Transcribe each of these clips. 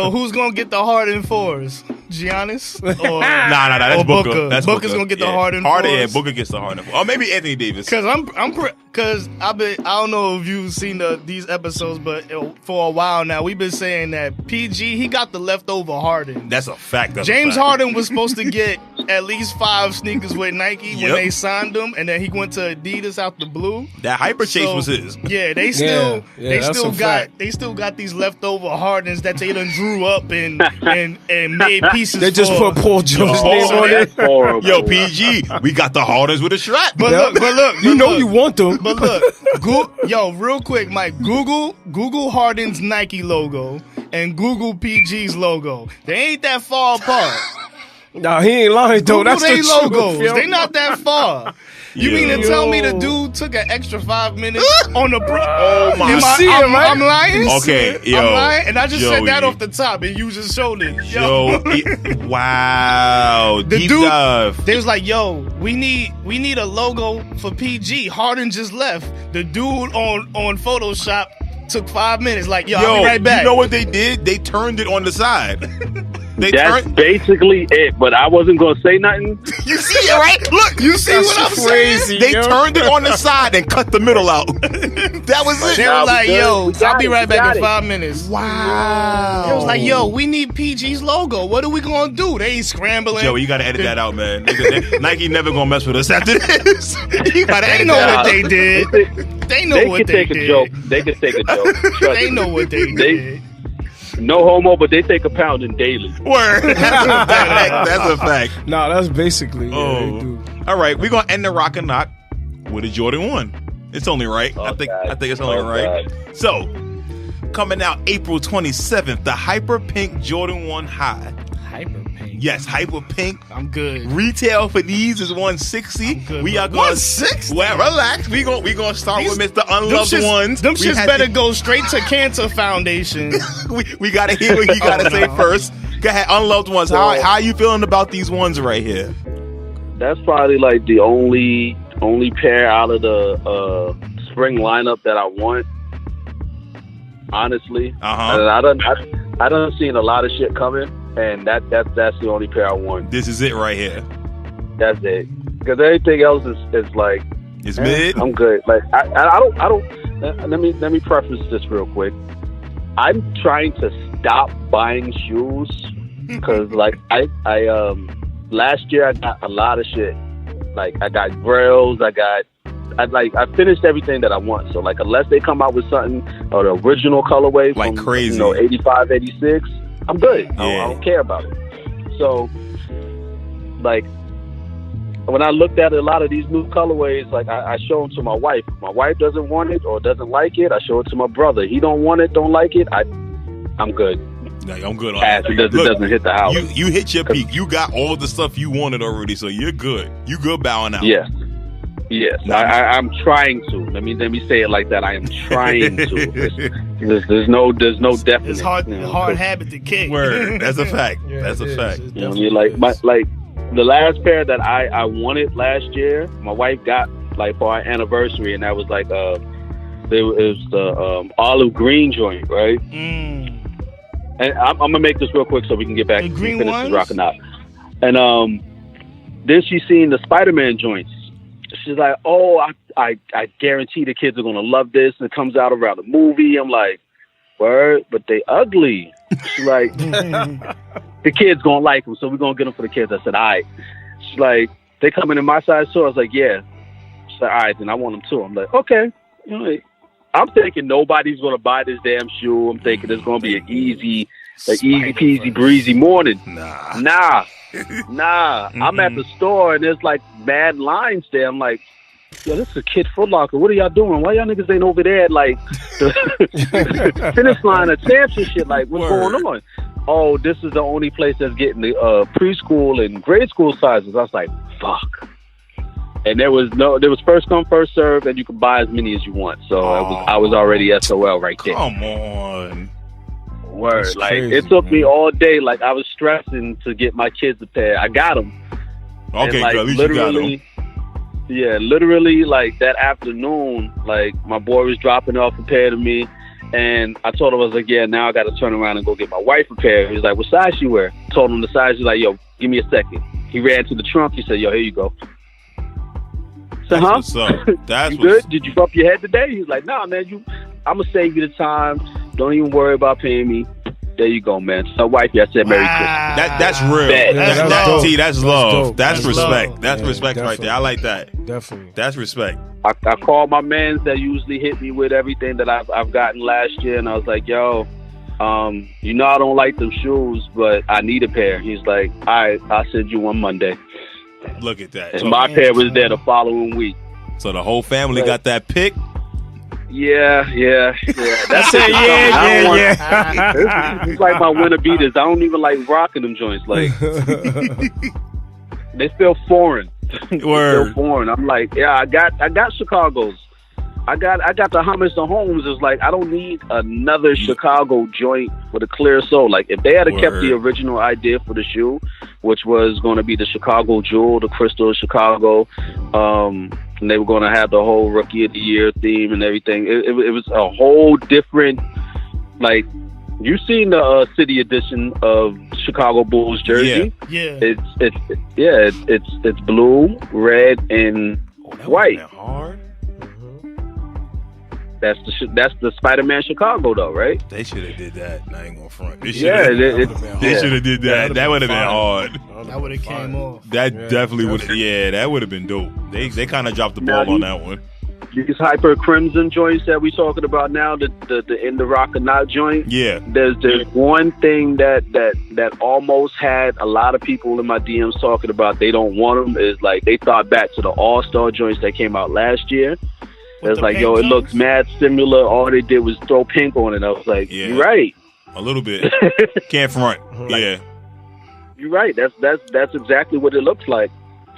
So who's gonna get the Harden 4s? Giannis? Or, nah. That's Booker. That's Booker's gonna get the Harden 4s. Harden, yeah, Booker gets the Harden 4s. Or maybe Anthony Davis. Because I don't know if you've seen these episodes, but for a while now we've been saying that PG, he got the leftover Harden. That's a fact. James Harden was supposed to get at least 5 sneakers with Nike when they signed him, and then he went to Adidas out the blue. That hyper chase was his. Yeah, they still got these leftover Hardens that they done drew up and made pieces. They just put Paul George's name on it. Yo, PG, we got the Hardens with a strap. But look, you want them. But look, real quick, Mike, Google Harden's Nike logo and Google PG's logo. They ain't that far apart. Nah, he ain't lying though. Google That's the logos. truth, They not that far. You mean to tell me the dude took an extra 5 minutes on the Oh my! I'm lying. Okay, yo, I'm lying, and I just said that Joey. off the top, and you just showed it. Wow, The deep dude, dive. they was like, "Yo, we need a logo for PG." Harden just left. The dude on Photoshop took 5 minutes. Like, I'll be right back. You know what they did? They turned it on the side. That's basically it, but I wasn't going to say nothing. You see it, right? Look, You see what I'm saying? They turned it on the side and cut the middle out. That was it. They were like, "Yo, I'll be right back in 5 minutes." Wow. It was like, "Yo, we need PG's logo. What are we gonna do?" They ain't scrambling. Joey, you gotta edit that out, man. Nike never gonna mess with us after this. You gotta They edit know that what out. they did. They know what they did. They can take a joke. Trust They me. know what they did. No homo, but they take a pounding daily. Word. That's a fact. Nah, that's basically. Yeah, Oh. they do. All right, we're gonna end the rock and knock with a Jordan 1. It's only right. I think it's only right. God. So, coming out April 27th, the Hyper Pink Jordan 1 High. Hyper pink. Yes, Hyper Pink. I'm good. Retail for these is $160. We are going $160. Well, relax. We gonna start with Mr. Unloved Ones. Them We shits had better to- go straight to Cancer Foundation. we gotta hear what you gotta say first. Go ahead, Unloved Ones. How are you feeling about these ones right here? That's probably like the only pair out of the spring lineup that I want. Honestly, I done seen a lot of shit coming, and that's the only pair I want. This is it right here. That's it. Because everything else is like It's mid. I'm good. Like I don't. Let me preface this real quick. I'm trying to stop buying shoes because like I last year I got a lot of shit. Like I got Grails, I finished everything that I want. So like unless they come out with something or the original colorway Like from crazy. 85, 86, I'm good. I don't care about it. So like when I looked at a lot of these new colorways, like I show them to my wife. My wife doesn't want it or doesn't like it. I show it to my brother. He don't want it, don't like it. I'm good. Like, I'm good on As it doesn't hit the house. You hit your peak. You got all the stuff you wanted already, so you're good. You good bowing out. Yes. I'm trying to. Let me say it like that. I am trying to. There's no definite. It's hard habit to kick. Word. That's a fact. Yeah, That's a it fact. is. You know what I mean? Like the last pair that I wanted last year, my wife got like for our anniversary, and that was like it was the olive green joint, right? And I'm gonna make this real quick so we can get back The and green finish ones? this rocking out. And then she's seen the Spider-Man joints. She's like, "Oh, I guarantee the kids are gonna love this." And it comes out around the movie. I'm like, "Word," but they ugly. She's like, "The kids gonna like them, so we're gonna get them for the kids." I said, "All right." She's like, "They coming in my size too?" I was like, "Yeah." She's like, "All right, then I want them too." I'm like, "Okay." You know, I'm thinking nobody's gonna buy this damn shoe. I'm thinking it's gonna be an easy peasy breezy morning. Nah. I'm at the store and there's like mad lines there. I'm like, yo, this is a Kid Foot Locker. What are y'all doing? Why y'all niggas ain't over there at like the finish line of champs and shit? Like, what's going on? Oh, this is the only place that's getting the preschool and grade school sizes. I was like, fuck. And there was first come, first serve, and you could buy as many as you want. So I was already SOL right there. Come on. Word. That's like crazy, it took man. me all day. Like I was stressing to get my kids a pair. I got them. Okay, like, good. At least you got them. Yeah, literally like that afternoon, like my boy was dropping off a pair to me, And I told him, I was like, yeah, now I got to turn around and go get my wife a pair. He's like, what size you wear? Told him the size. He's like, yo, give me a second. He ran to the trunk. He said, yo, here you go. That's what's up. That's you good? Did you bump your head today? He's like, nah, man, I'm going to save you the time. Don't even worry about paying me. There you go, man. So, wifey, I said Merry Christmas. That's real. That's love. That's respect. Love. That's respect right there. I like that. Definitely. That's respect. I called my mans that usually hit me with everything that I've gotten last year, and I was like, yo, you know I don't like them shoes, but I need a pair. He's like, all right, I'll send you one Monday. Look at that. And my pair was there the following week. So the whole family got that pick? Yeah. That's it. Yeah. It's like my winter beaters. I don't even like rocking them joints. Like they feel foreign. Word. Feel foreign. I'm like, yeah, I got Chicago's. I got the Hummus and Holmes. It's like I don't need another Chicago joint with a clear sole. Like if they had kept the original idea for the shoe, which was going to be the Chicago Jewel, the Crystal Chicago, and they were going to have the whole Rookie of the Year theme and everything. It was a whole different, like, you've seen the City Edition of Chicago Bulls jersey. Yeah. It's blue, red, and white. Hard. That's the Spider-Man Chicago though, right? They should have did that. I ain't gonna front. They should have did that. That would have been hard. That would have came off. That definitely would. Yeah, that would have been dope. They kind of dropped the ball on that one. These Hyper Crimson joints that we talking about now, the In the Rock or Not joint. Yeah. There's one thing that almost had a lot of people in my DMs talking about. They don't want them. Is like they thought back to the All-Star joints that came out last year. It's like, yo, it looks mad similar. All they did was throw pink on it. I was like, you're right. A little bit. Can't front. Yeah. You're right. That's exactly what it looks like.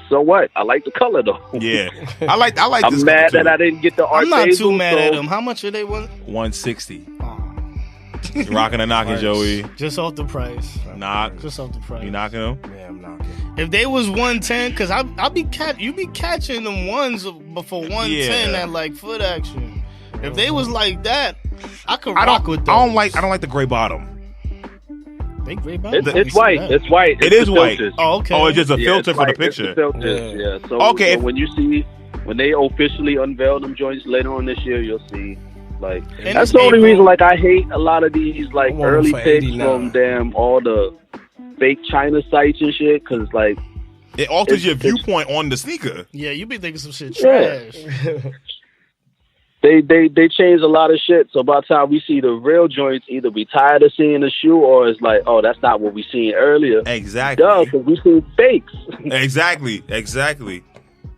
So what? I like the color though. Yeah. I like I'm this mad that I didn't get the art. I'm not too mad at them. How much are they? 160. You rocking or knocking, Joey? Just off the price. Knock. Just off the price. You knocking them? Yeah, I'm knocking. If they was 110, because you be catching them ones for 110 at like Foot Action. If they was like that, I could rock with them. I don't like the gray bottom. They gray bottom. It's white. It's white. It is white. Oh, okay. Oh, it's just a filter for the It's picture. filters, yeah. So, okay. So when they officially unveil them joints later on this year, you'll see. Like and that's the only reason. Like I hate a lot of these like early picks from all the fake China sites and shit, because like it alters your viewpoint on the sneaker. Yeah, you be thinking some shit trash. They change a lot of shit. So by the time we see the real joints, either we tired of seeing the shoe, or it's like, oh, that's not what we seen earlier. Exactly. Duh, because we seen fakes. Exactly.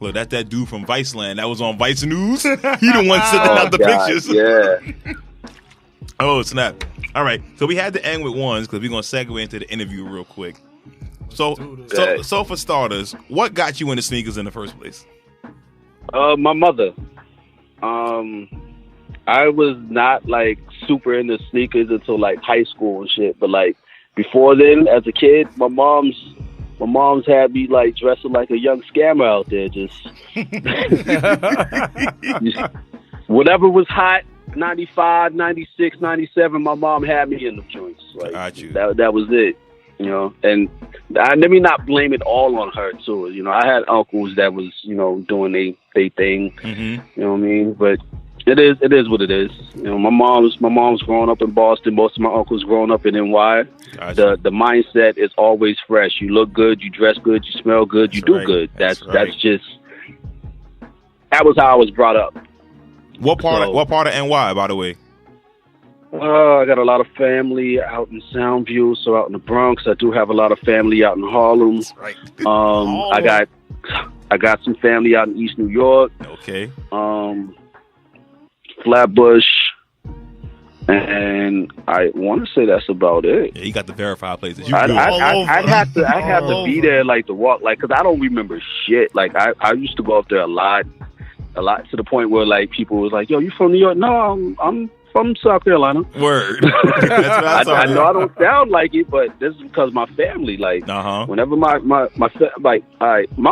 Look, that's that dude from Viceland that was on Vice News. He the one sending out the pictures. Yeah. Oh, snap. All right. So we had to end with ones because we're going to segue into the interview real quick. So for starters, what got you into sneakers in the first place? My mother. I was not like super into sneakers until like high school and shit. But like before then, as a kid, my mom's had me like dressing like a young scammer out there, just whatever was hot. 95, 96, 97, my mom had me in the joints. Like, got you. That was it, you know. And let me not blame it all on her too. You know, I had uncles that was, you know, doing they thing. Mm-hmm. You know what I mean? But it is what it is. You know, my mom's growing up in Boston. Most of my uncles growing up in NY. Gotcha. The mindset is always fresh. You look good, you dress good, you smell good, you do good. That was how I was brought up. What part of NY, by the way? I got a lot of family out in Soundview, so out in the Bronx. I do have a lot of family out in Harlem. That's right. I got some family out in East New York. Okay. Flatbush, and I want to say that's about it. Yeah, you got the verified places. I'd have to be there, like, to walk, like, because I don't remember shit. Like, I used to go up there a lot, to the point where, like, people was like, yo, you from New York? No, I'm from South Carolina. Word. That's I know I don't sound like it, but this is because my family, like, whenever my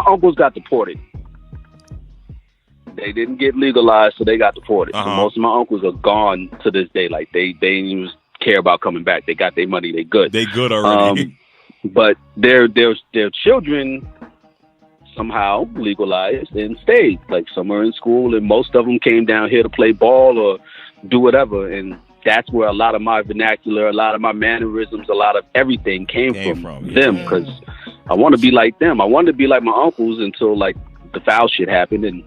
uncles got deported. they didn't get legalized, so they got deported. So most of my uncles are gone to this day. Like they didn't even care about coming back. They got their money. They good. They good already. But their children somehow legalized and stayed. Like some are in school, and most of them came down here to play ball or do whatever. And that's where a lot of my vernacular, a lot of my mannerisms, a lot of everything came from them. Because I want to be like them. I wanted to be like my uncles until like the foul shit happened, and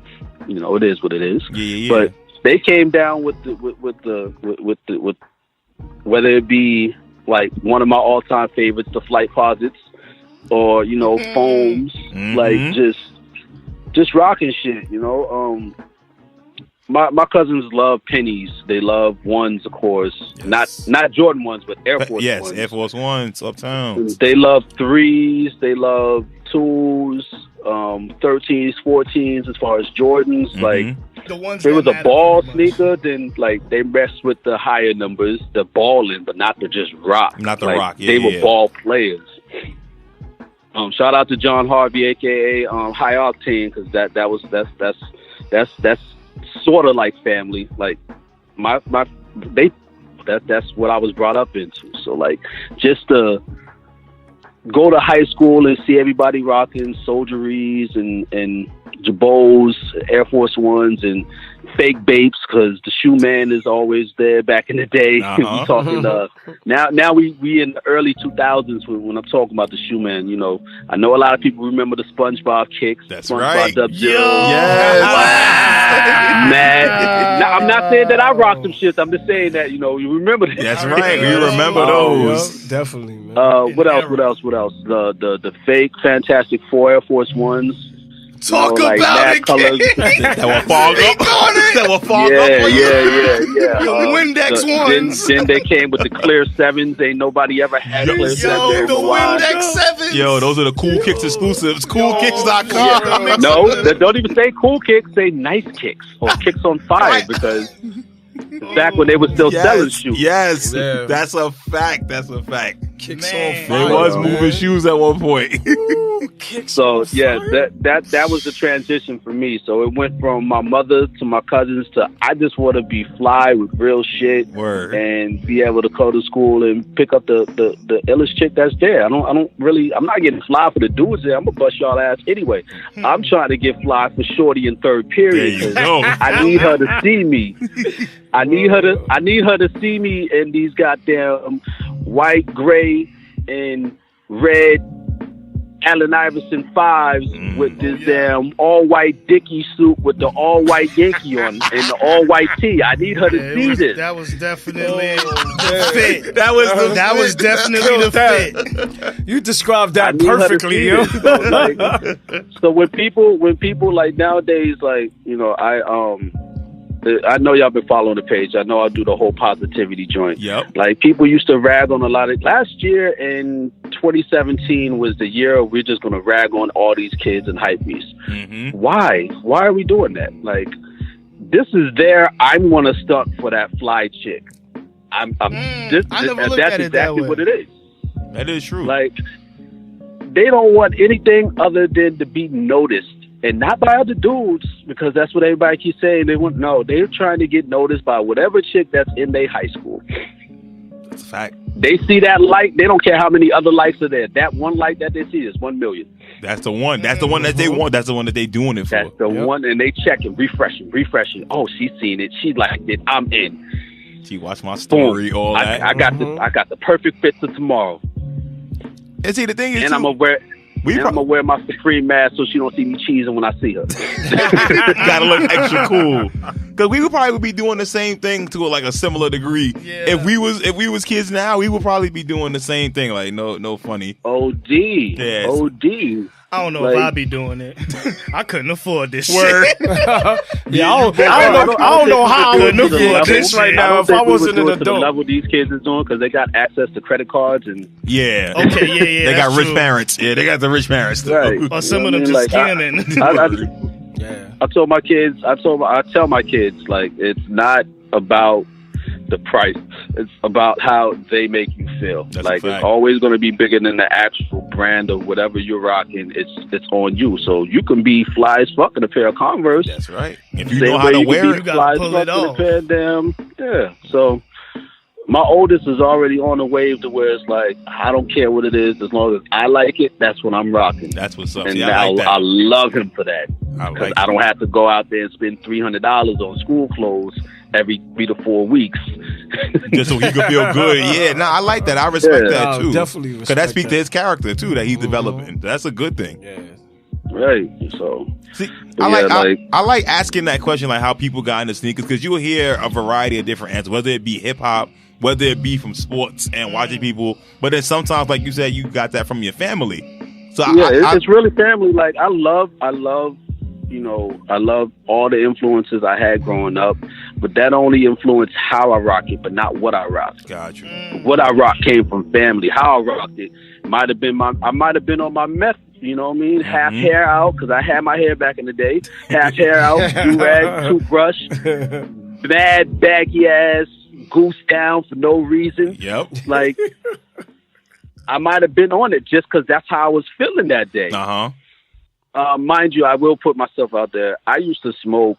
you know it is what it is. Yeah. But they came down with whether it be like one of my all-time favorites, the Flight Posits, or you know Foams, like just rocking shit. You know, my cousins love pennies. They love ones, of course. Yes. Not Jordan ones, but Air Force ones. Air Force Ones, uptown. They love threes. They love twos, 13s, 14s. As far as Jordans, like the ones if it was a ball sneaker, then like they messed with the higher numbers, the balling, but not the just rock. Not the like, rock. Yeah, they were ball players. Shout out to John Harvey, aka High Octane, because that's sort of like family. Like that's what I was brought up into. So like just to go to high school and see everybody rocking soldieries and Jabos, Air Force Ones, and fake Bapes, because the shoe man is always there back in the day. We talking now we in the early 2000s when I'm talking about the shoe man. You know, I know a lot of people remember the SpongeBob kicks. That's SpongeBob right. Yes. Man, now, I'm not saying that I rocked them shits. I'm just saying that, you know, you remember that. That's right. We remember those. Yeah, definitely, man. What else? The fake Fantastic Four Air Force Ones. Talk about like it, colors. That will fog up. That will fog up. Yeah. The Windex ones. Then they came with the clear 7s. Ain't nobody ever had clear 7s. The Windex 7s. Yo, those are the Cool Kicks exclusives. CoolKicks.com. Yeah. No, don't even say Cool Kicks. Say Nice Kicks or Kicks on Fire, because back when they were still selling shoes. Yes, yeah. That's a fact. Kicks Man. on fire. They was moving shoes at one point. So yeah, that was the transition for me. So it went from my mother to my cousins to I just want to be fly with real shit. Word. And be able to go to school and pick up the illest chick that's there. I'm not getting fly for the dudes there. I'm gonna bust y'all ass anyway. I'm trying to get fly for Shorty in third period. There you go. I need her to see me. I need her to see me in these goddamn white, gray, and red Allen Iverson 5s with this damn all-white Dickie suit with the all-white Yankee on and the all-white tee. I need her to see this. That was definitely the fit. That was definitely the fit. You described that perfectly, yo. So when people like nowadays, like, you know, I know y'all been following the page. I know I do the whole positivity joint. Yep. Like people used to rag on a lot of. Last year in 2017 was the year we're just gonna rag on all these kids and hypebeasts. Why? Why are we doing that? Like, this is I'm gonna stuck for that fly chick. I never looked that's at it that exactly way. what it is. That is true. Like, they don't want anything other than to be noticed. And not by other dudes, because that's what everybody keeps saying. They're trying to get noticed by whatever chick that's in their high school. That's a fact. They see that light, they don't care how many other lights are there. That one light that they see is 1 million. That's the one. That's the one that they want. That's the one that they doing it for. That's the one, and they checking, refreshing. Oh, she's seen it. She liked it. I'm in. She watched my story. Boom. All that. I got the perfect fit for tomorrow. And see, the thing is, and I'm gonna wear my Supreme mask so she don't see me cheesing when I see her. Gotta look extra cool. Because we would probably be doing the same thing to like a similar degree. Yeah. If we was kids now, we would probably be doing the same thing. Like no funny. OD. Yes. OD. I don't know if I'd be doing it. I couldn't afford this Word. shit. Yeah, I don't know how I would afford this right now if I wasn't an the adult. level these kids is doing, because they got access to credit cards and Yeah. Okay, yeah. They got that's rich true. parents. Yeah, they got the rich parents. Though. right. Or some You of know them what just I mean? scamming. Yeah. I tell my kids, like, it's not about the price. It's about how they make you feel. That's like it's always going to be bigger than the actual brand of whatever you're rocking. It's on you. So you can be fly as fuck in a pair of Converse. That's right. If you know how to wear it, you gotta pull it off. Yeah. So my oldest is already on the wave to where it's like, I don't care what it is, as long as I like it, that's what I'm rocking. That's what's up. And See, I like that. I love him for that. Because I don't have to go out there and spend $300 on school clothes every 3 to 4 weeks. Just so he can feel good. Yeah, no, I like that. I respect that too. Definitely respect because that speaks to his character too that he's developing. That's a good thing. Yeah. Right. So see, I like asking that question, like how people got into sneakers, because you will hear a variety of different answers, whether it be hip hop, whether it be from sports and watching people, but then sometimes, like you said, you got that from your family. So yeah, it's really family. Like I love all the influences I had growing up, but that only influenced how I rock it, but not what I rock. Got you. What I rock came from family. How I rocked it I might have been on my meth. You know what I mean? Half hair out, because I had my hair back in the day. Half hair out, do-rag, toothbrush, bad baggy ass, goose down for no reason. Yep. Like, I might have been on it just because that's how I was feeling that day. Mind you, I will put myself out there. I used to smoke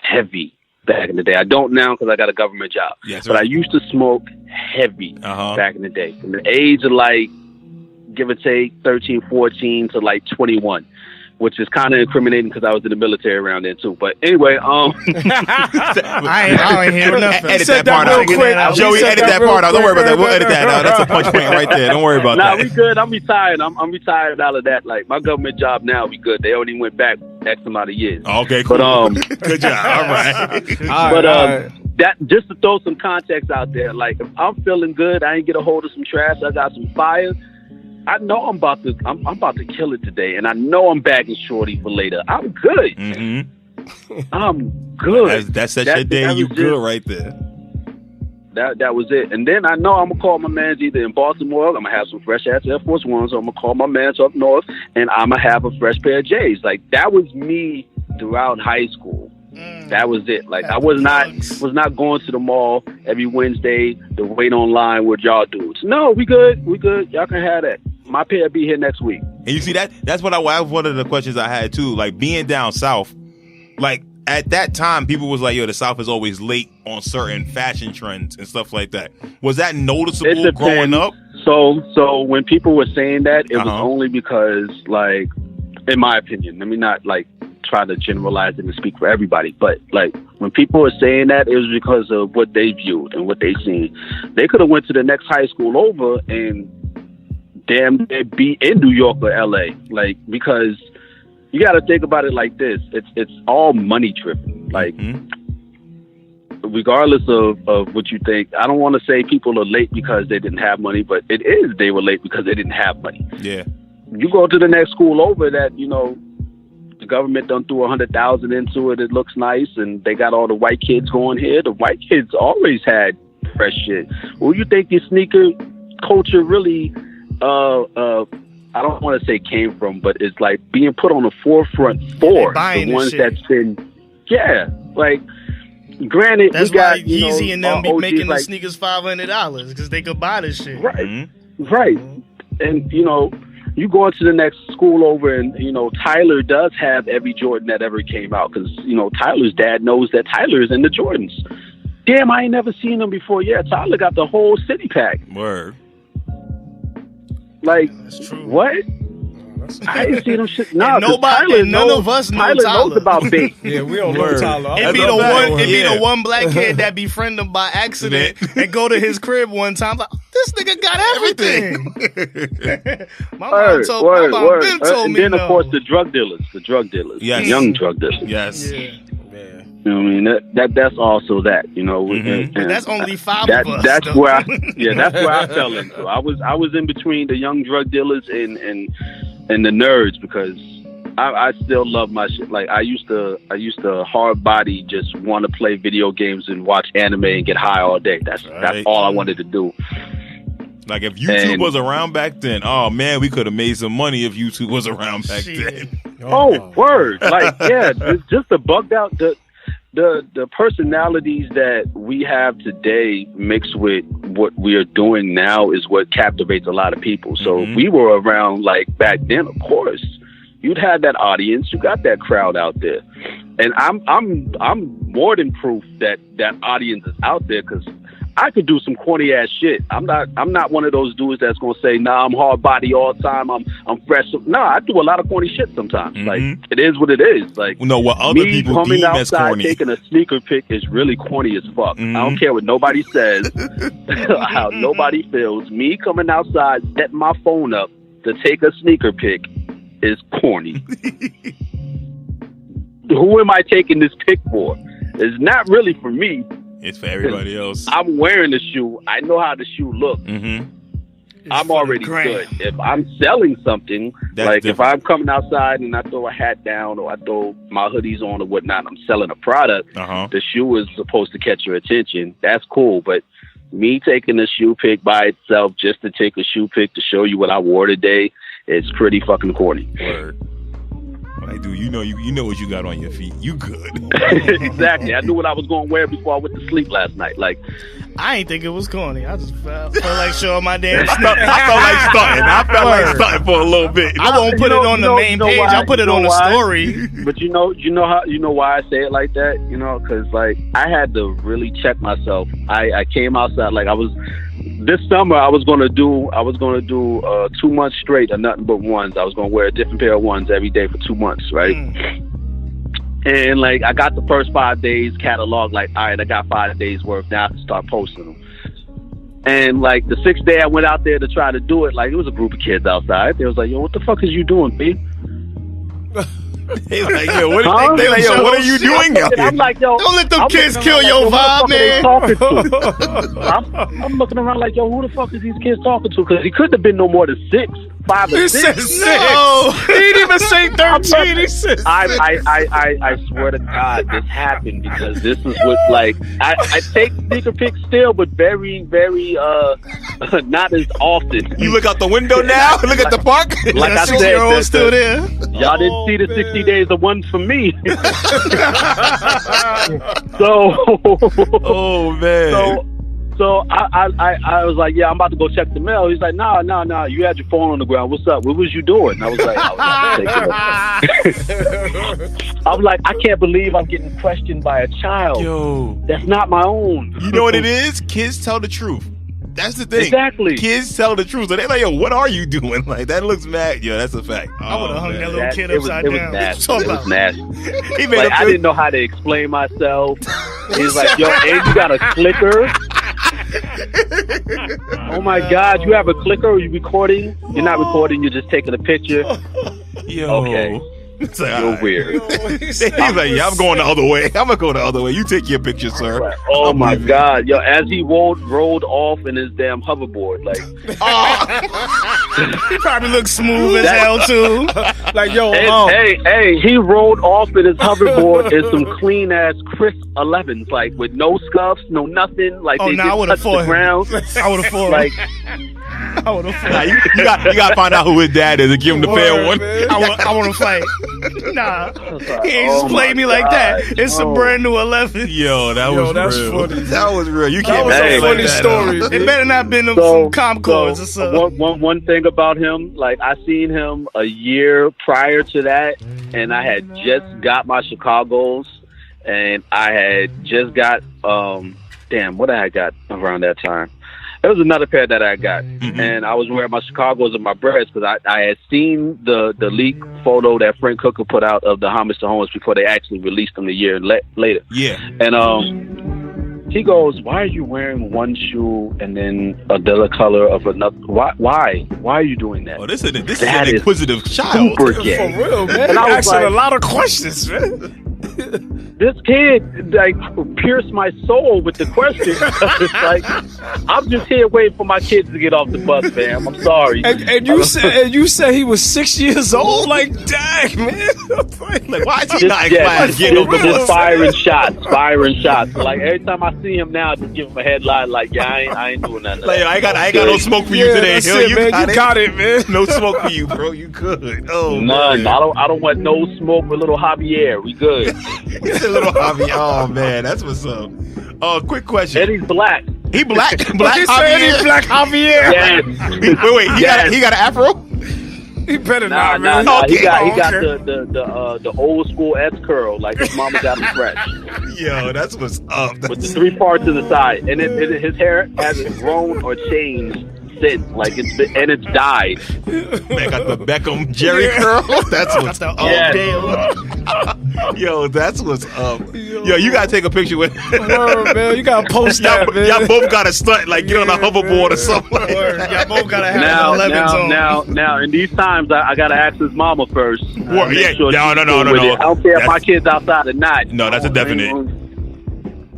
heavy back in the day. I don't now because I got a government job. Yes, but I used to smoke heavy back in the day. From the age of like, give or take 13, 14 to like 21, which is kind of incriminating because I was in the military around then too. But anyway, I ain't hear nothing. Edit that part out. Joey, edit that part out. Don't worry about that. We'll edit that out. That's a punch point right there. Don't worry about that. Nah, we good. I'm retired. I'm retired out of that. Like my government job now, we good. They only went back X amount of years. Okay, cool. But good job. All right. That just to throw some context out there. Like if I'm feeling good, I ain't get a hold of some trash. I got some fire. I know I'm about to kill it today, and I know I'm bagging shorty for later. I'm good. Mm-hmm. I'm good. That's your day. You good right there. That was it. And then I know I'm gonna call my mans either in Baltimore. I'm gonna have some fresh ass Air Force Ones, or I'm gonna call my mans up north, and I'm gonna have a fresh pair of J's. Like that was me throughout high school. That was it. Like I was not going to the mall every Wednesday to wait online with y'all dudes. No, we good. Y'all can have that. My pair will be here next week. And you see that's what I was one of the questions I had too. Like being down south, like at that time, people was like, "Yo, the South is always late on certain fashion trends and stuff like that." Was that noticeable growing up? So when people were saying that, it was only because, like, in my opinion, let me not like try to generalize it and speak for everybody, but like when people were saying that, it was because of what they viewed and what they seen. They could have went to the next high school over and damn near be in New York or LA, like, because you got to think about it like this: it's all money driven. Like, regardless of what you think, I don't want to say people are late because they didn't have money, but it is they were late because they didn't have money. Yeah, you go to the next school over that, you know, the government done threw $100,000 into it. It looks nice, and they got all the white kids going here. The white kids always had fresh shit. Well, you think the sneaker culture really? I don't want to say came from, but it's like being put on the forefront for the ones that's been, like, granted, that's we got, why Yeezy and them be OGs making like, the sneakers $500 because they could buy this shit. Right, right. And, you know, you go into the next school over and, you know, Tyler does have every Jordan that ever came out because, you know, Tyler's dad knows that Tyler is in the Jordans. Damn, I ain't never seen them before. Yeah, Tyler got the whole city pack. Word. Like, that's true. What? I ain't seen them shit. Nah, none of us know Tyler. Knows about bait. Yeah, we don't know Tyler. It be the one black kid that befriend him by accident and go to his crib one time. Like, this nigga got everything. My mom told me. And then, of course, the drug dealers. Yes. Young drug dealers. Yes. Yeah. You know what I mean? That's also that, you know. And that's only five of us. That's where I fell into. I was in between the young drug dealers and the nerds because I still love my shit. Like I used to hard body just want to play video games and watch anime and get high all day. That's all I wanted to do. Like if YouTube was around back then, oh man, we could have made some money if YouTube was around back then. Oh, word! Like just the bugged out the personalities that we have today mixed with what we are doing now is what captivates a lot of people. So if we were around like back then, of course, you'd have that audience, you got that crowd out there. And I'm more than proof that that audience is out there, because I could do some corny ass shit. I'm not one of those dudes that's gonna say, nah, I'm hard body all the time. I'm fresh. Nah, I do a lot of corny shit sometimes. Like, it is what it is. Like, what other people coming deem outside as corny, taking a sneaker pic is really corny as fuck. I don't care what nobody says, how nobody feels. Me coming outside, setting my phone up to take a sneaker pic is corny. Who am I taking this pic for? It's not really for me. It's for everybody else. I'm wearing the shoe. I know how the shoe looks. I'm already good. If I'm selling something, if I'm coming outside and I throw a hat down or I throw my hoodies on or whatnot, I'm selling a product. The shoe is supposed to catch your attention. That's cool. But me taking a shoe pic by itself just to take a shoe pic to show you what I wore today is pretty fucking corny. Word. Like, dude, you know what you got on your feet. You good. Exactly. I knew what I was going to wear before I went to sleep last night. Like, I ain't think it was corny. I just felt like showing my damn sneakers. I felt like stunting for a little bit. I won't put it on the main page. I'll put it on the story. But you know why I say it like that? You know, because like I had to really check myself. I came outside this summer I was gonna do 2 months straight of nothing but ones. I was gonna wear a different pair of ones every day for 2 months, right? And like I got the first 5 days catalog, like, all right, I got 5 days worth, now I can start posting them. And like the 6th day I went out there to try to do it, like it was a group of kids outside. They was like, yo, what the fuck is you doing, B? They like, yo, what are you doing out here? I'm like, yo, don't let them kids kill your vibe, man. I'm looking around like, yo, who the fuck is these kids talking to? Because he couldn't have been no more than 5 or 6. Said 6. No. He didn't even say 13. He said 6. I swear to God, this happened because this is what, like, I take sneaker pics still, but very, very, not as often. You look out the window now? Look at the park? Like I said, still there. Y'all didn't see the 60 days of ones for me. So, oh man. So I was like, yeah, I'm about to go check the mail. He's like, nah, you had your phone on the ground. What's up? What was you doing? I was like, I was like, I can't believe I'm getting questioned by a child. Yo, that's not my own. You know what it is? Kids tell the truth. That's the thing. Exactly. Kids tell the truth. So they're like, yo, what are you doing? Like, that looks mad. Yo, that's a fact. I would have hung that little kid upside down. It was nasty. I didn't know how to explain myself. He's like, yo, and you got a clicker? Oh my God, you have a clicker? Are you recording? You're not recording, you're just taking a picture. Yo. Okay. It's like, you're weird. He's like, yeah, I'm going the other way. I'm gonna go the other way. You take your picture, sir. Right. Oh my God, yo! As he rolled off in his damn hoverboard, like, he probably looks smooth as hell too. Like, yo, hey, he rolled off in his hoverboard in some clean ass crisp 11s, like with no scuffs, no nothing. Like, they didn't touch the ground. I would have fought. Like, I would have fought. You got to find out who his dad is and give him the fair one. I want to fight. Nah, he ain't just played me like that. It's a brand new 11. Yo, that was real. Funny. That was real. You can't. That was a funny like story. It better not been some Comcords or something. One thing about him, like, I seen him a year prior to that, and I had just got my Chicago's, and I had just got what I got around that time. There was another pair that I got, and I was wearing my Chicago's and my Breads because I had seen the leak photo that Frank Hooker put out of the Homage to Homeless before they actually released them a year later. Yeah. And he goes, "Why are you wearing one shoe and then the color of another? Why are you doing that?" Oh, this is an inquisitive child. Super gay. For real, man. And I was asking like, a lot of questions, man. This kid like pierced my soul with the question. It's like, I'm just here waiting for my kids to get off the bus, fam. I'm sorry. And you said he was 6 years old. Like, dang, man. Like, why is he not in class? Just firing shots. Like, every time I see him now, I just give him a headline. Like, yeah, I ain't doing nothing. Like, I ain't got no smoke for you today. That's it, man. You got it, man. No smoke for you, bro. You good? Oh, none. Man. I don't want no smoke with little Javier. We good. Little Javier. Oh man, that's what's up. Quick question. And he's black. He black. Black He Javier. said he's Black Javier. Yes. Wait. He got an afro. He better Nah. man. He got the old school S curl, like his mama got him fresh. Yo, that's what's up. With the 3 parts to the side, and his hair hasn't grown or changed since. Like it's dyed. Man got the Beckham Jerry curl. That's what's up. Yo, that's what's up. Yo, you gotta take a picture with Word, man. You gotta post that, man. Y'all both gotta stunt, like get on a hoverboard or something. Like that. Y'all both gotta have 11s on. Now, in these times, I gotta ask his mama first. No. I don't care if my kid's outside or not. No, that's a definite.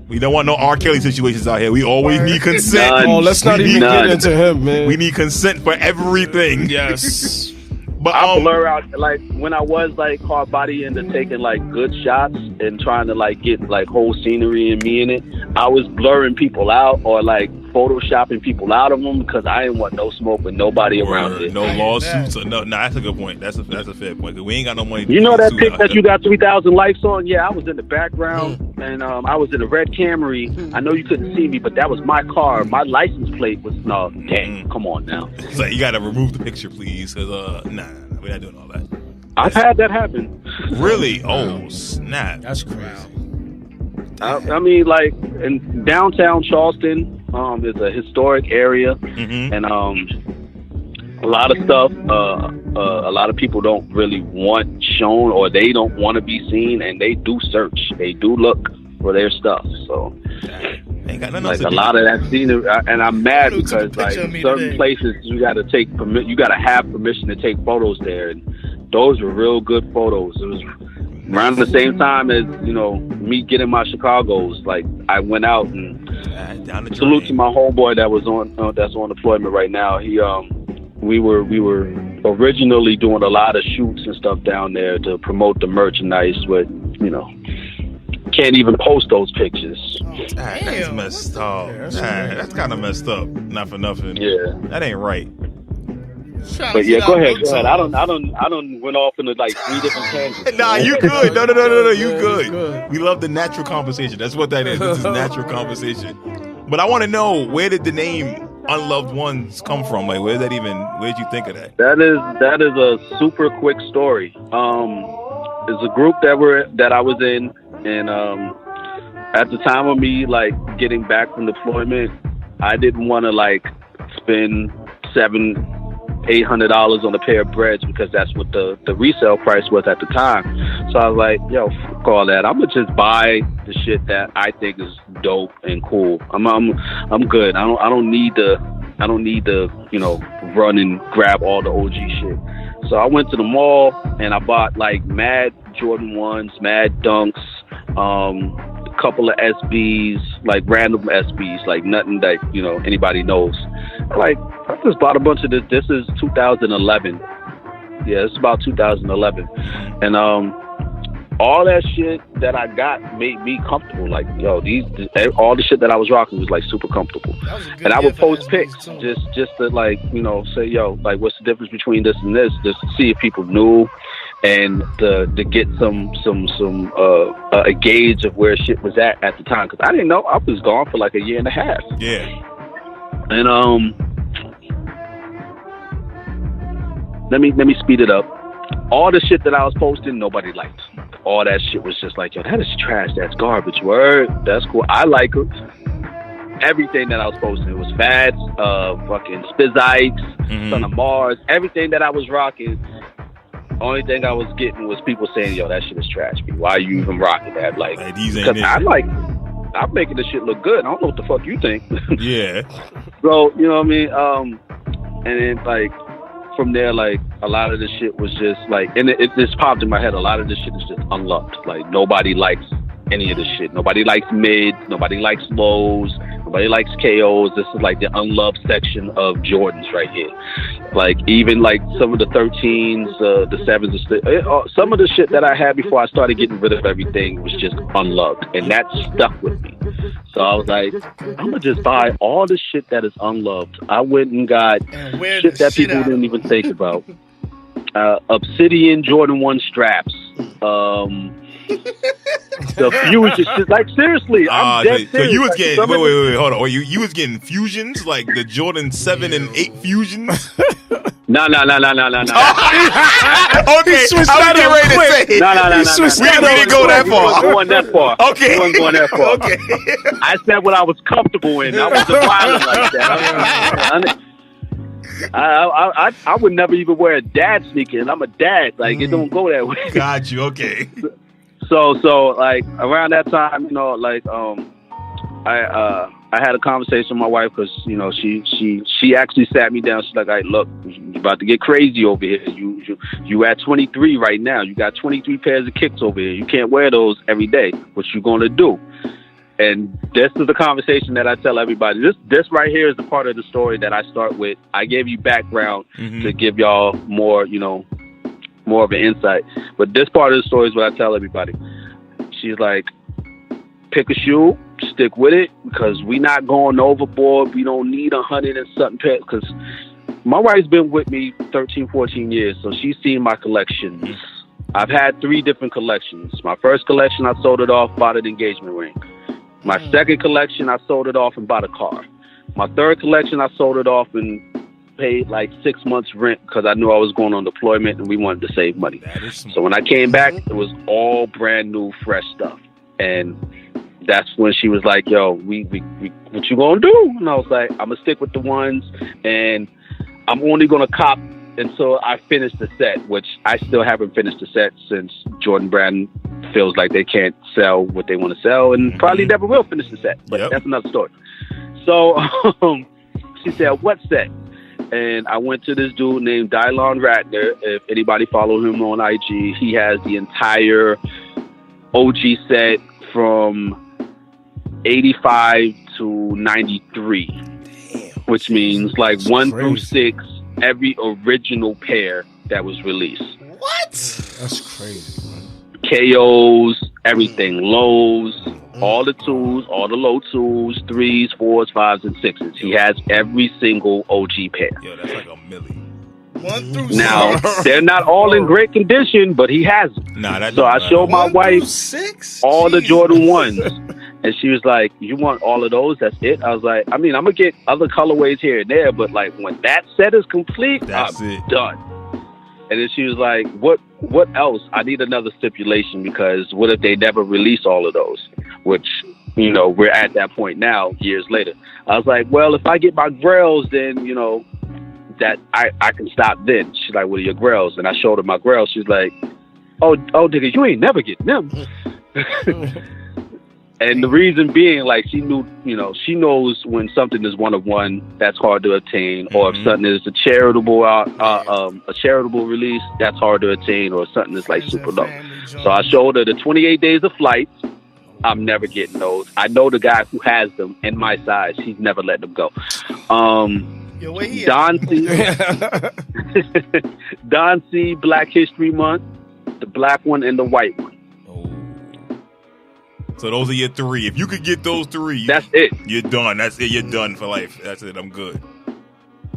We don't want no R. Kelly situations out here. We always need consent. None. Oh, let's not even get into him, man. We need consent for everything. Yes. But I blur out, like, when I was like hard body into taking like good shots and trying to like get like whole scenery and me in it, I was blurring people out or like photoshopping people out of them because I didn't want no smoke with nobody around it. No lawsuits or no. Nah, that's a good point. That's a fair point. We ain't got no money. You know that pic that you got 3,000 likes on? Yeah, I was in the background and I was in a red Camry. I know you couldn't see me, but that was my car. My license plate was dang. Come on now. So you got to remove the picture, please. Cause nah, we're not doing all that. I've had that happen. Really? Oh snap! That's crazy. I mean, like in downtown Charleston, is a historic area, and a lot of stuff. A lot of people don't really want shown, or they don't want to be seen, and they do search. They do look for their stuff. So, ain't got nothing like else to a lot of that scenery, and I'm mad because like certain places you got to take you got to have permission to take photos there, and those were real good photos. It was around the same time as me getting my Chicago's. Like I went out and salute to my homeboy that was that's on deployment right now. He we were originally doing a lot of shoots and stuff down there to promote the merchandise, but can't even post those pictures. That's messed up. That's kind of messed up. Not for nothing. Yeah, that ain't right. But yeah, go ahead. I don't went off into like 3 different tangents. Nah, you good. No, you good. We love the natural conversation. That's what that is. This is natural conversation. But I want to know, where did the name Unloved Ones come from? Like, where did you think of that? That is a super quick story. It's a group that I was in, and at the time of me like getting back from deployment, I didn't want to like spend $700-800 on a pair of breads because that's what the resale price was at the time. So I was like, yo, fuck all that. I'm gonna just buy the shit that I think is dope and cool. I'm good. I don't need to run and grab all the OG shit. So I went to the mall and I bought like mad Jordan 1s, mad Dunks, a couple of SBs, like random SBs, like nothing that anybody knows. Like I just bought a bunch of this. This is 2011. Yeah, it's about 2011, and all that shit that I got made me comfortable. Like all the shit that I was rocking was like super comfortable. And I would post pics just to like say like what's the difference between this and this, just to see if people knew. And to get some a gauge of where shit was at the time, because I didn't know. I was gone for like a year and a half. Yeah. And let me speed it up. All the shit that I was posting, nobody liked. All that shit was just like, yo, that is trash. That's garbage. Word. That's cool. I like it. Everything that I was posting, it was fads, fucking Spizikes, Son of Mars, everything that I was rocking. Only thing I was getting was people saying, yo, that shit is trash. Why are you even rocking that? Like, because I'm making this shit look good. I don't know what the fuck you think. Yeah. So, you know what I mean? And then, like, from there, like, a lot of this shit was just, like, and it just popped in my head. A lot of this shit is just unloved. Like, nobody likes any of this shit. Nobody likes mids. Nobody likes lows. Nobody likes KOs. This is like the unloved section of Jordans right here. Like even like some of the 13s, the 7s, some of the shit that I had before I started getting rid of everything was just unloved, and that stuck with me. So I was like, I'm gonna just buy all the shit that is unloved. I went and got shit that people didn't even think about. Obsidian Jordan 1 straps. The fusion, like seriously, I'm dead serious. So you was like, getting wait, hold on. You was getting fusions like the Jordan 7 and 8 fusions. No. Okay, I switched was that getting up ready to quick. say. No. We didn't go that far. We wasn't going that far. Okay. We wasn't going that far. Okay. I said what I was comfortable in. I wasn't violent like that. I would never even wear a dad sneaker, and I'm a dad. Like it don't go that way. Got you. Okay. So like around that time, you know, like I had a conversation with my wife because you know she actually sat me down. She's like, "All right, look, you're about to get crazy over here. You at 23 right now. You got 23 pairs of kicks over here. You can't wear those every day. What you gonna do?" And this is the conversation that I tell everybody. This right here is the part of the story that I start with. I gave you background to give y'all more, you know, more of an insight. But this part of the story is what I tell everybody. She's like, pick a shoe, stick with it, because we not going overboard. We don't need 100 and something pairs, because my wife's been with me 13, 14 years, so she's seen my collections. I've had 3 different collections. My first collection, I sold it off, bought an engagement ring. My second collection, I sold it off and bought a car. My third collection, I sold it off and paid like 6 months rent because I knew I was going on deployment and we wanted to save money. So when I came back, it was all brand new, fresh stuff. And that's when she was like, yo, we what you gonna do? And I was like, I'm gonna stick with the ones, and I'm only gonna cop until I finish the set, which I still haven't finished the set since Jordan Brand feels like they can't sell what they want to sell, and probably never will finish the set. But that's another story. So she said, what set? And I went to this dude named Dylon Ratner. If anybody follow him on IG, he has the entire OG set from 85 to 93, which means like 1 through 6, every original pair that was released. What? That's crazy. KOs, everything, lows, all the twos, all the low twos, 3s, 4s, 5s, and 6s. He has every single OG pair. Yo, that's like a million. 1 through 6. Now, they're not all in great condition, but he has them. So I showed my wife all the Jordan 1s. And she was like, you want all of those? That's it? I was like, I mean, I'm going to get other colorways here and there, but like when that set is complete, I'm done. And then she was like, what else? I need another stipulation, because what if they never release all of those? Which, you know, we're at that point now, years later. I was like, well, if I get my grails, then, you know, that I can stop then. She's like, what are your grails? And I showed her my grails. She's like, oh, nigga, you ain't never getting them. And the reason being, like, she knew, you know, she knows when something is one of one, that's hard to attain, or if something is a charitable release, that's hard to attain, or something is like super low. So I showed her the 28 days of flights. I'm never getting those. I know the guy who has them in my size. He's never let them go. Don C, Black History Month, the black one and the white one. So those are your 3. If you could get those 3, that's it. You're done. That's it. You're done for life. That's it. I'm good.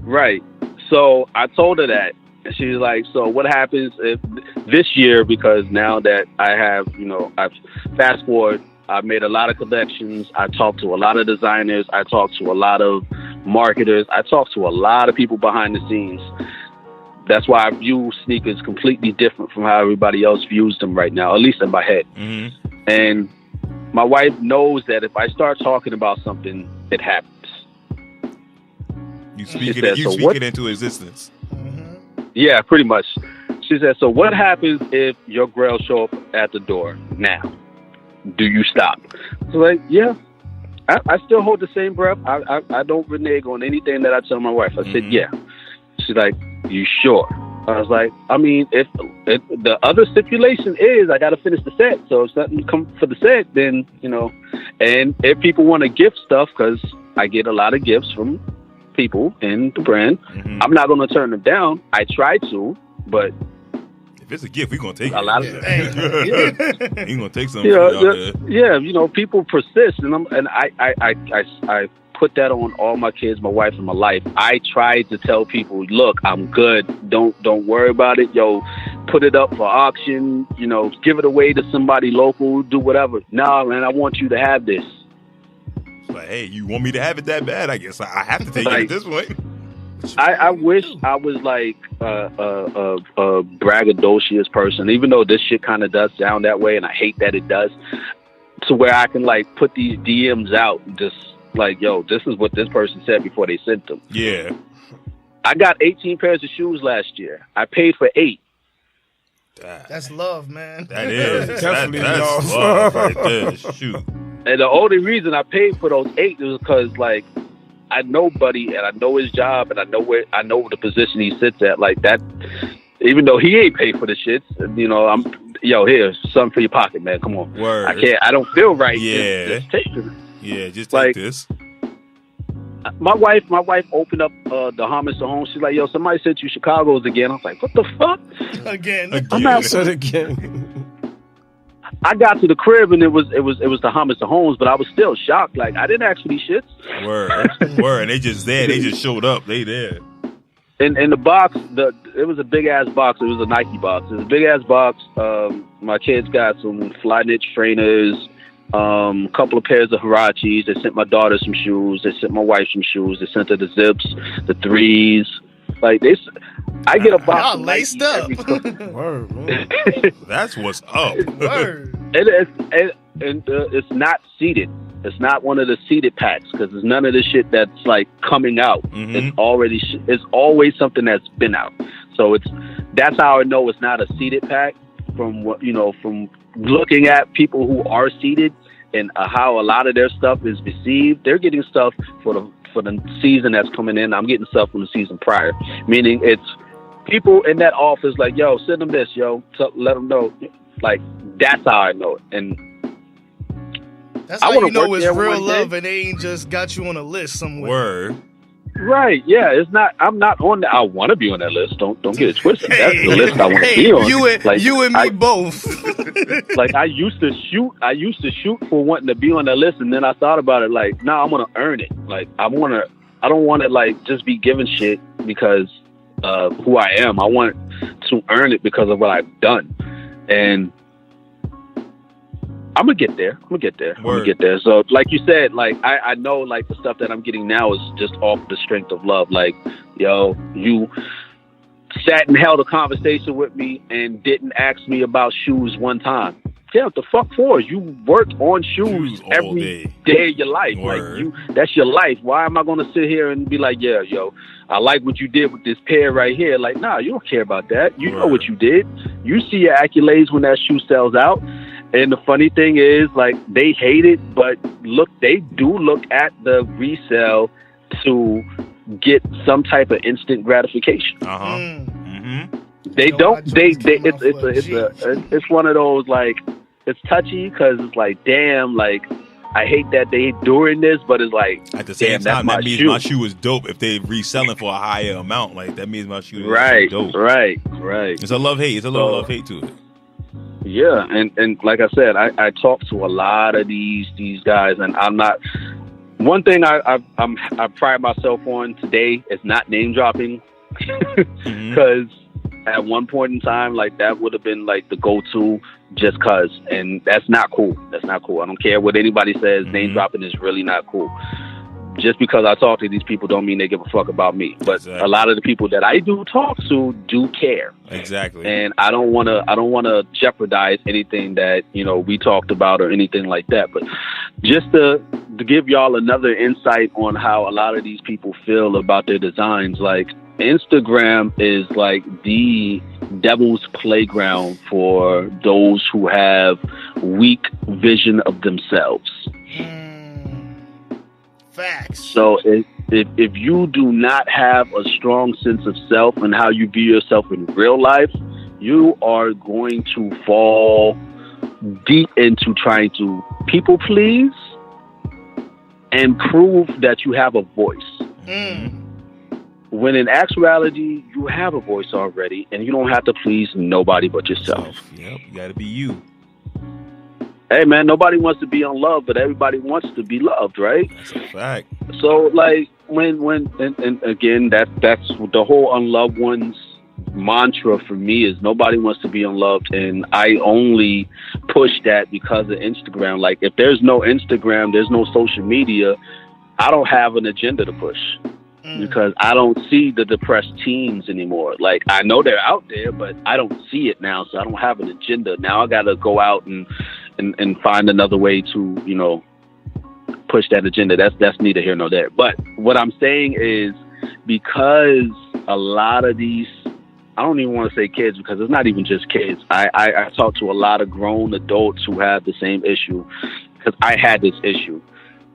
Right. So I told her that, and she was like, so what happens if this year, because now that I have, you know, I've fast forward, I've made a lot of connections. I talked to a lot of designers. I talked to a lot of marketers. I talked to a lot of people behind the scenes. That's why I view sneakers completely different from how everybody else views them right now, at least in my head. And my wife knows that if I start talking about something, it happens. You speak it into existence. Yeah, pretty much. She said, so what happens if your grails show up at the door now? Do you stop? So like, yeah. I still hold the same breath. I don't renege on anything that I tell my wife. I said, yeah. She's like, you sure? I was like, I mean, if the other stipulation is I got to finish the set. So if something comes for the set, then, you know, and if people want to gift stuff, because I get a lot of gifts from people in the brand, I'm not going to turn them down. I try to, but if it's a gift, we're going to take a lot of it. You're going to take something. Yeah, you know, people persist, and I put that on all my kids, my wife, and my life. I try to tell people, look, I'm good. Don't worry about it. Yo, put it up for auction, you know, give it away to somebody local, do whatever. Nah, man, I want you to have this. Like, hey, you want me to have it that bad? I guess I have to take it at this point. I wish I was like a braggadocious person, even though this shit kind of does sound that way, and I hate that it does, to where I can like put these DMs out and just like, yo, this is what this person said before they sent them. Yeah. I got 18 pairs of shoes last year. I paid for 8. That's love, man. That is. Definitely that's love right there. Shoot. And the only reason I paid for those 8 is because, like, I know Buddy and I know his job and I know the position he sits at. Like that, even though he ain't paid for the shits, you know, here's something for your pocket, man. Come on. Word. I don't feel right. Yeah. Just take it. Yeah, just take this. My wife opened up the Hummus to Home. She's like, yo, somebody sent you Chicago's again. I was like, what the fuck? Again. I'm out. Said again. I got to the crib and it was the Hummus to Homes, but I was still shocked. Like, I didn't ask for these shits. Word. They just there. They just showed up. They there. In the box, it was a big ass box. It was a Nike box. It was a big ass box. My kids got some fly knit trainers, a couple of pairs of Huaraches. They sent my daughter some shoes. They sent my wife some shoes. They sent her the Zips, the 3s. Like this, I get a box. Y'all laced up. Word, man. That's what's up. Word. It's not seated. It's not one of the seated packs because there's none of the shit that's like coming out. Mm-hmm. It's always something that's been out. So that's how I know it's not a seated pack from what from looking at people who are seated and how a lot of their stuff is received. They're getting stuff for the season that's coming in. I'm getting stuff from the season prior, meaning it's people in that office like, yo, send them this, yo, let them know. Like, that's how I know it. And that's how you know it's real love and they ain't just got you on a list somewhere. Word. Right, yeah, it's not. I'm not on that. I want to be on that list. Don't get it twisted. That's the list I want to be on. You and me both. Like I used to shoot for wanting to be on that list, and then I thought about it. Like, nah, I'm gonna earn it. Like I don't want to like just be given shit because of who I am. I want to earn it because of what I've done, and I'm gonna get there. So, like you said, like I know, like the stuff that I'm getting now is just off the strength of love. Like, yo, you sat and held a conversation with me and didn't ask me about shoes one time. Yeah, what the fuck for? You worked on shoes every day of your life. Word. Like that's your life. Why am I gonna sit here and be like, yeah, yo, I like what you did with this pair right here? Like, nah, you don't care about that. You know what you did. You see your accolades when that shoe sells out. And the funny thing is, like, they hate it, but they do look at the resale to get some type of instant gratification. Mm-hmm. They don't. It's one of those, like, it's touchy because it's like, damn, like, I hate that they doing this, but it's like, at the same time, that means my shoe is dope. If they reselling for a higher amount, like that means my shoe is dope. Right. It's a love hate. It's a little love hate to it. Yeah, and like I said, I talk to a lot of these guys, and I'm not. One thing I pride myself on today is not name dropping, because at one point in time, like that would have been like the go-to, just cause, and that's not cool. That's not cool. I don't care what anybody says. Name dropping is really not cool. Just because I talk to these people don't mean they give a fuck about me. But a lot of the people that I do talk to do care. Exactly. And I don't want to jeopardize anything that, we talked about or anything like that. But just to give y'all another insight on how a lot of these people feel about their designs, like Instagram is like the devil's playground for those who have weak vision of themselves. Facts. So if you do not have a strong sense of self and how you view yourself in real life, you are going to fall deep into trying to people please and prove that you have a voice. When in actuality, you have a voice already, and you don't have to please nobody but yourself. Yep, you gotta be you. Hey man, nobody wants to be unloved, but everybody wants to be loved, right? That's a fact. So like when again, that's the whole unloved ones mantra for me is nobody wants to be unloved, and I only push that because of Instagram. Like, if there's no Instagram, there's no social media, I don't have an agenda to push because I don't see the depressed teens anymore. Like, I know they're out there, but I don't see it now, so I don't have an agenda. Now I got to go out and find another way to, you know, push that agenda. That's neither here nor there. But what I'm saying is, because a lot of these, I don't even want to say kids because it's not even just kids. I talk to a lot of grown adults who have the same issue because I had this issue.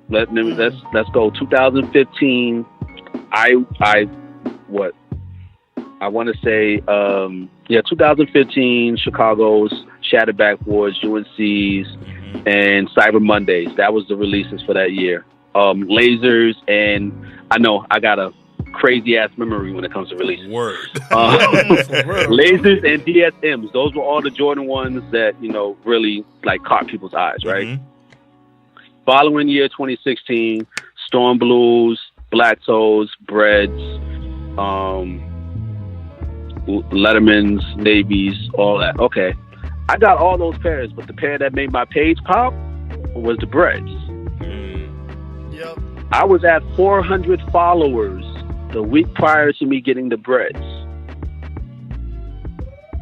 Let's go 2015. I want to say 2015 Chicago's Shattered Backboards, UNC's, and Cyber Mondays. That was the releases for that year. Lasers, and I know I got a crazy ass memory when it comes to releases. Word. Lasers and DSMs. Those were all the Jordan ones that, you know, really like caught people's eyes, right? Following year, 2016, Storm Blues, Black Toes, Breads, Letterman's, Navies, all that. Okay. I got all those pairs, but the pair that made my page pop was the Breads. Yep. I was at 400 followers the week prior to me getting the Breads.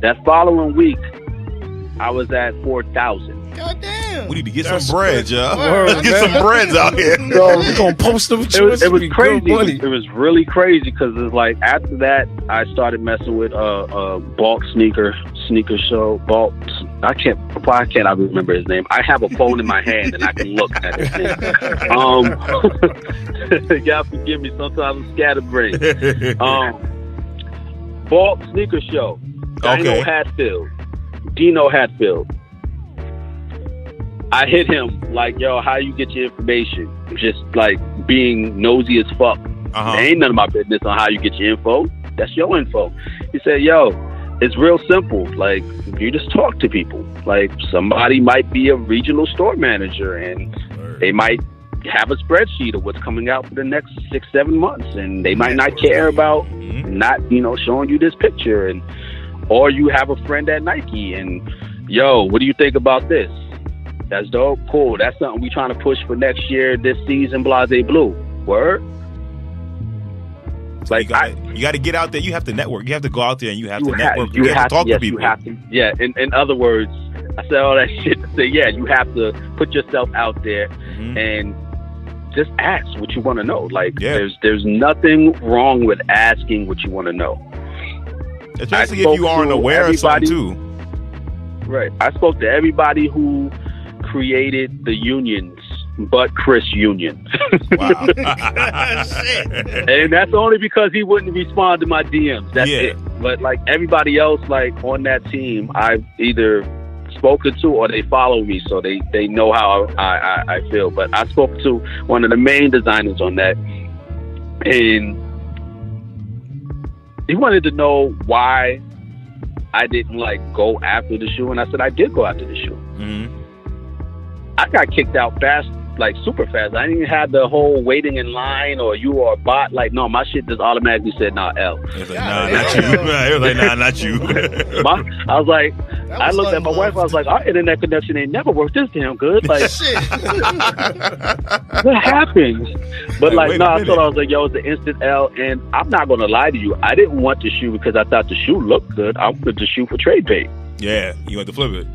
That following week, I was at 4,000. God damn. We need to get some breads, y'all. Let's get some breads out here. Yo, we gonna post them. It was crazy. It was really crazy because it's like after that, I started messing with Bulk sneaker show. Bulk. Why can't I remember his name? I have a phone in my hand and I can look at his name. Y'all forgive me. Sometimes I'm scatterbrained. Bulk sneaker show. Dino Hatfield. I hit him like, yo, how you get your information? Just like being nosy as fuck. There ain't none of my business on how you get your info. That's your info. He said, yo, it's real simple. Like, you just talk to people. Like, somebody might be a regional store manager and they might have a spreadsheet of what's coming out for the next 6-7 months, and they might not care about not, you know, showing you this picture. And or you have a friend at Nike and, yo, what do you think about this? That's dope. Cool. That's something we trying to push for next year, this season, Blase Blue. Word? So like, you got to get out there. You have to network. You have to go out there and you have to network. You have to talk to people. You have to. Yeah. In other words, I said all that shit to say, yeah, you have to put yourself out there and just ask what you want to know. Like, there's nothing wrong with asking what you want to know. Especially if you aren't aware of something too. Right. I spoke to everybody who created the unions but Chris Union. Wow. And that's only because he wouldn't respond to my DMs. That's it. But like everybody else, like on that team, I've either spoken to or they follow me, so they know how I feel. But I spoke to one of the main designers on that, and he wanted to know why I didn't like go after the shoe, and I said I did go after the shoe. I got kicked out fast, like super fast. I didn't even have the whole waiting in line or you are a bot. Like, no, my shit just automatically said, nah, L. It was like, nah, not you. It was like, nah, not you. I was like, I looked at my wife. I was like, our internet connection ain't never worked this damn good. Like, shit. What happened? But like, no, I thought I was like, yo, it's an instant L. And I'm not going to lie to you. I didn't want the shoe because I thought the shoe looked good. I wanted the shoe for trade bait. Yeah, you want to flip it.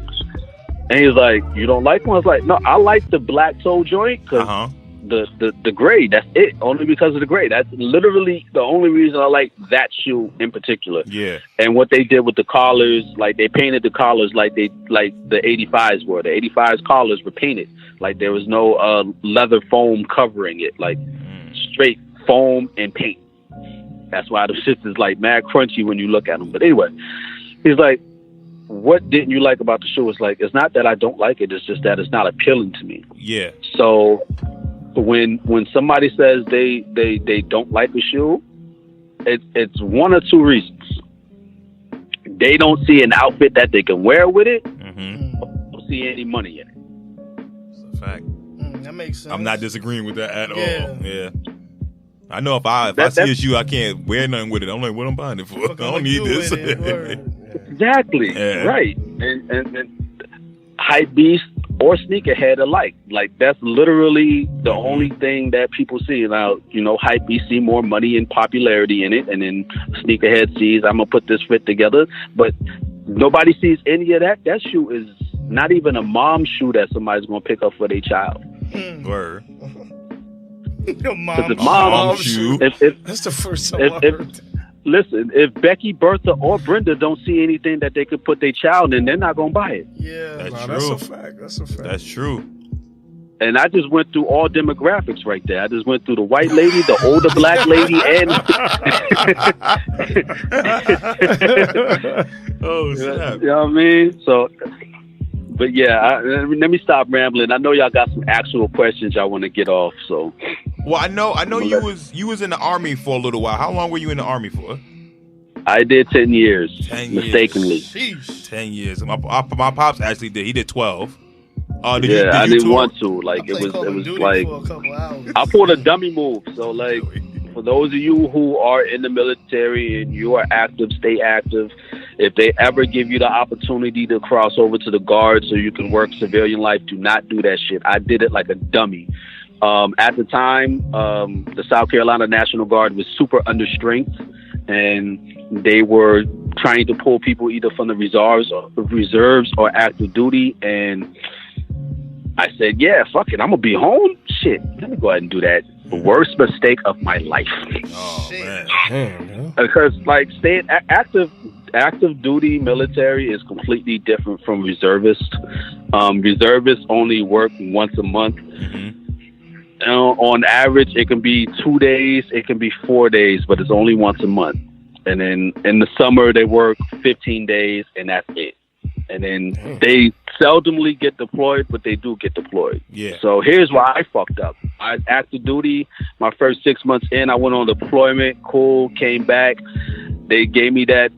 And he was like, you don't like one? I was like, no, I like the black toe joint because the grade, that's it. Only because of the grade. That's literally the only reason I like that shoe in particular. Yeah. And what they did with the collars, like they painted the collars like the 85s were. The 85s collars were painted. Like there was no leather foam covering it. Like straight foam and paint. That's why the shit is like mad crunchy when you look at them. But anyway, he's like, what didn't you like about the shoe? It's like, it's not that I don't like it. It's just that it's not appealing to me. Yeah. So when somebody says they don't like the shoe, it's one or two reasons. They don't see an outfit that they can wear with it. Don't see any money in it. It's a fact. That makes sense. I'm not disagreeing with that at all. Yeah. I know if I see a shoe, I can't wear nothing with it. I'm like, what I'm buying it for? I don't need this. Exactly. Yeah. Right. And hype beast or sneakerhead alike. Like, that's literally the only thing that people see. Now, hype beast see more money and popularity in it, and then sneakerhead sees, I'm gonna put this fit together. But nobody sees any of that. That shoe is not even a mom shoe that somebody's gonna pick up for their child. Word. Your mom shoe. That's the first time I heard. Listen, if Becky, Bertha, or Brenda don't see anything that they could put their child in, they're not gonna buy it. Yeah, that's true. That's a fact. That's a fact. That's true. And I just went through all demographics right there. I just went through the white lady, the older black lady, and oh snap! You know what I mean? So. But yeah, let me stop rambling. I know y'all got some actual questions y'all want to get off. So, well, I know you was in the Army for a little while. How long were you in the Army for? I did 10 years. Mistakenly. 10 years. My pops actually did. He did 12. I didn't want to. Like, it was like I pulled a dummy move. So like, for those of you who are in the military and you are active, stay active. If they ever give you the opportunity to cross over to the Guard so you can work civilian life, do not do that shit. I did it like a dummy. At the time, the South Carolina National Guard was super under strength, and they were trying to pull people either from the reserves or active duty. And I said, yeah, fuck it, I'm gonna be home. Shit, let me go ahead and do that. The worst mistake of my life. Oh man. Because like staying active duty military is completely different from reservist. Reservists only work once a month. Mm-hmm. On average, it can be 2 days, it can be 4 days, but it's only once a month. And then in the summer, they work 15 days, and that's it. And then they seldomly get deployed, but they do get deployed. Yeah. So here's why I fucked up. I was active duty. My first 6 months in, I went on deployment. Cool. Came back. They gave me that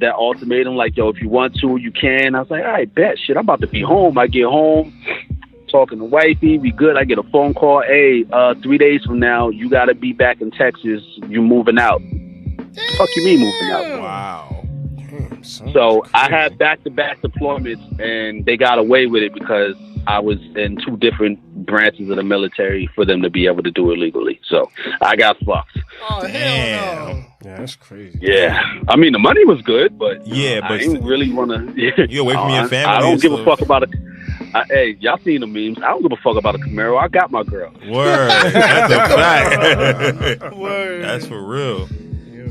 ultimatum, like, yo, if you want to, you can. I was like, all right, bet. Shit, I'm about to be home. I get home, talking to wifey. We good. I get a phone call. Hey, 3 days from now, you got to be back in Texas. You moving out. Fuck you mean moving out? Wow. So I had back-to-back deployments, and they got away with it because I was in two different branches of the military for them to be able to do it legally. So I got fucked. Oh, hell no. Yeah, that's crazy. Yeah. I mean, the money was good, but, but I didn't really want to. You're away from your family. I don't give a fuck about it. Hey, y'all seen the memes. I don't give a fuck about a Camaro. I got my girl. Word. That's a fact. Word. That's for real.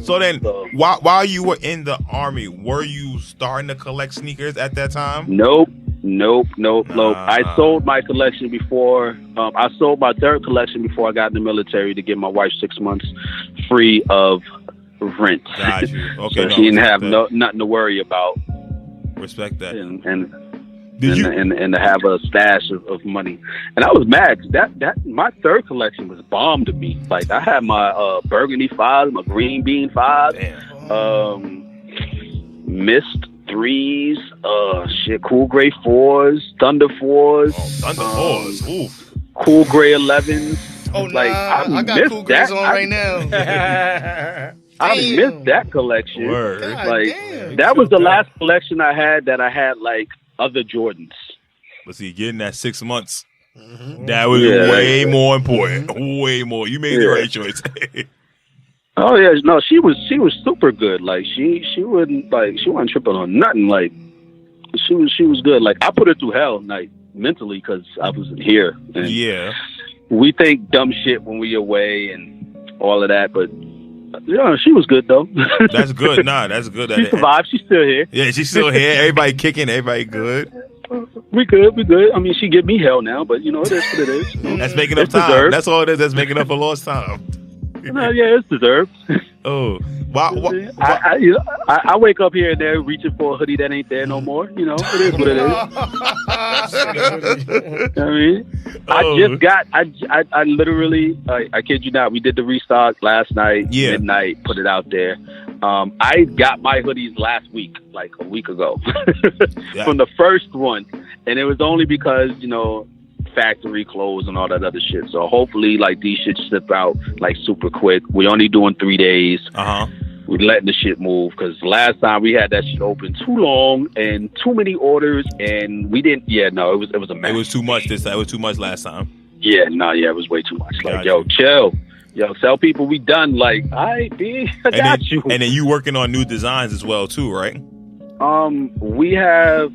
So then, while you were in the Army, were you starting to collect sneakers at that time? Nope. I sold my collection before. I sold my third collection before I got in the military to give my wife 6 months free of rent. Got you. Okay, so she didn't have nothing to worry about. Respect that. And to have a stash of money. And I was mad 'cause that my third collection was bomb to me. Like, I had my burgundy 5s, my green bean 5s, mist 3s, cool gray 4s, thunder 4s, thunder 4s, oof, cool gray 11s. Oh, like, I got cool grays on right now. I missed that collection. Word. Like, that was the last collection I had that I had like other Jordans. But see, getting that 6 months, that was way more important. Way more. You made the right choice. Oh yeah, no, she was super good. Like she wasn't tripping on nothing. Like she was good. Like, I put her through hell, like, mentally, because I wasn't here. And we think dumb shit when we away and all of that, but. Yeah, she was good though. That's good. Nah, that's good. She survived. She's still here. Yeah, she's still here. Everybody kicking. Everybody good. We good. I mean, she give me hell now, but it is what it is. That's making up time. Deserved. That's all it is. That's making up for lost time. Yeah, it's deserved. Oh, wow. I wake up here and there reaching for a hoodie that ain't there no more. It is what it is. I mean, I literally, I kid you not, we did the restock last night, midnight, put it out there. I got my hoodies last week, like a week ago, from the first one. And it was only because, factory clothes and all that other shit. So hopefully, like, these shit slip out like super quick. We're only doing 3 days. We're letting the shit move because last time we had that shit open too long and too many orders, and we didn't. Yeah, no, it was a mess. It was too much this time. It was too much last time. Yeah, no, yeah, it was way too much. Like, yo, chill. Yo, tell people we done. Like, I got you. And then you working on new designs as well too, right? We have.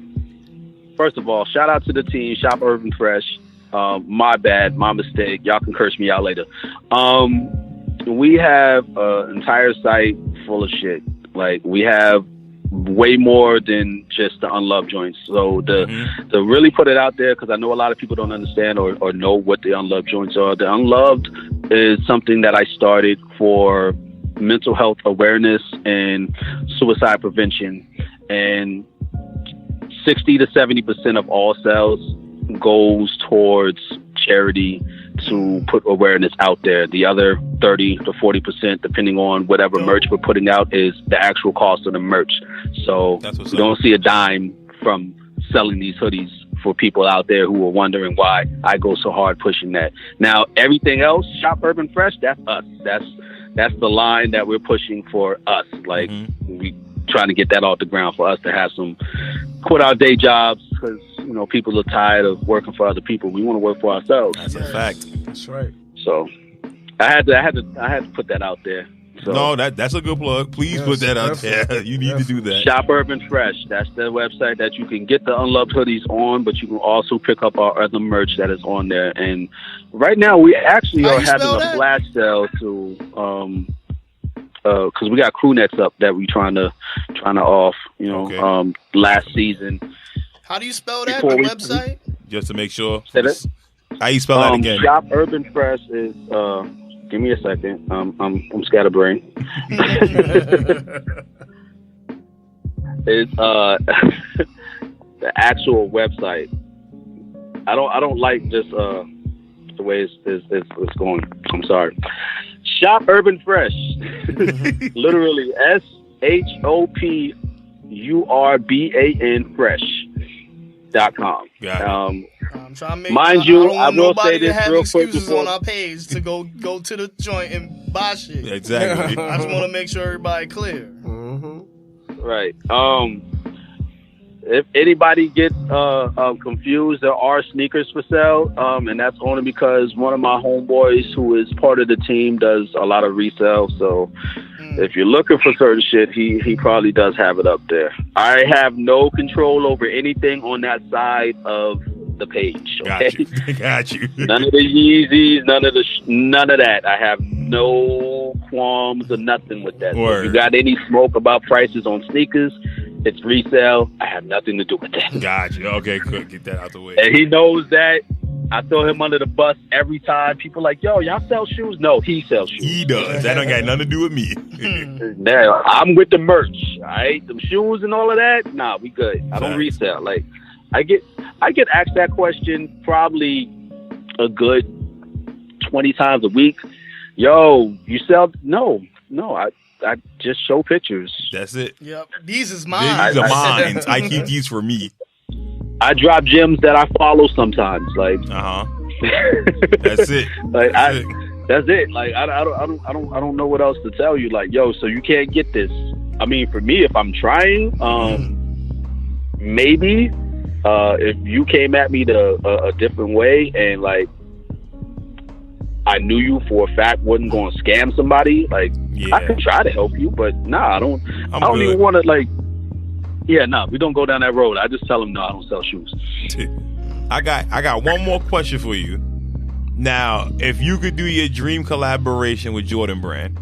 First of all, shout out to the team, Shop Urban Fresh. My bad, my mistake. Y'all can curse me out later. We have an entire site full of shit. Like, we have way more than just the Unloved joints. So to really put it out there, because I know a lot of people don't understand or know what the Unloved joints are. The Unloved is something that I started for mental health awareness and suicide prevention. And 60 to 70% of all sales goes towards charity to put awareness out there. The other 30 to 40%, depending on whatever merch we're putting out, is the actual cost of the merch. So we don't see a dime from selling these hoodies for people out there who are wondering why I go so hard pushing that. Now, everything else, Shop Urban Fresh, that's us. That's the line that we're pushing for us. Like, we trying to get that off the ground for us to have some quit our day jobs because, you know, people are tired of working for other people. We want to work for ourselves. That's a fact. That's right. So I had to put that out there. So, no, that's a good plug. Please put that out there. You need to do that. Shop Urban Fresh. That's the website that you can get the Unloved hoodies on, but you can also pick up our other merch that is on there. And right now we actually are having a flash sale to because we got crew nets up that we trying to off, you know, last season. How do you spell that? The website? Just to make sure. Say that? How you spell that again? Shop Urban Fresh is give me a second. I'm scatterbrained. It's the actual website. I don't like just the way it's going. I'm sorry. Shop Urban Fresh. Literally SHOPURBAN Fresh.com. I'm trying to make mind you, I will say this real quick excuses on our page to go to the joint and buy shit. Exactly. I just want to make sure everybody clear. Right. If anybody gets confused, there are sneakers for sale, and that's only because one of my homeboys who is part of the team does a lot of resale. So if you're looking for certain shit, he probably does have it up there. I have no control over anything on that side of the page. Okay? Got you. None of the Yeezys, none of that. I have no qualms or nothing with that. So if you got any smoke about prices on sneakers, it's resale. I have nothing to do with that. Got you. Okay, good. Get that out the way. And he knows that. I throw him under the bus every time. People like, yo, y'all sell shoes? No, he sells shoes. He does. That don't got nothing to do with me. Now, I'm with the merch. All right, them shoes and all of that. Nah, we good. I don't resell. Like, I get asked that question probably a good 20 times a week. Yo, you sell? No, I just show pictures. That's it. Yep. These is mine. These are mine. I keep these for me. I drop gems that I follow sometimes. Like, that's it. Like, that's it. Like, I don't know what else to tell you. Like, yo, so you can't get this. I mean, for me, if I'm trying, maybe if you came at me a different way and like I knew you for a fact wasn't going to scam somebody, like I could try to help you, but nah, I don't even want to like. Yeah, no, we don't go down that road. I just tell them no, I don't sell shoes. I got one more question for you. Now, if you could do your dream collaboration with Jordan Brand,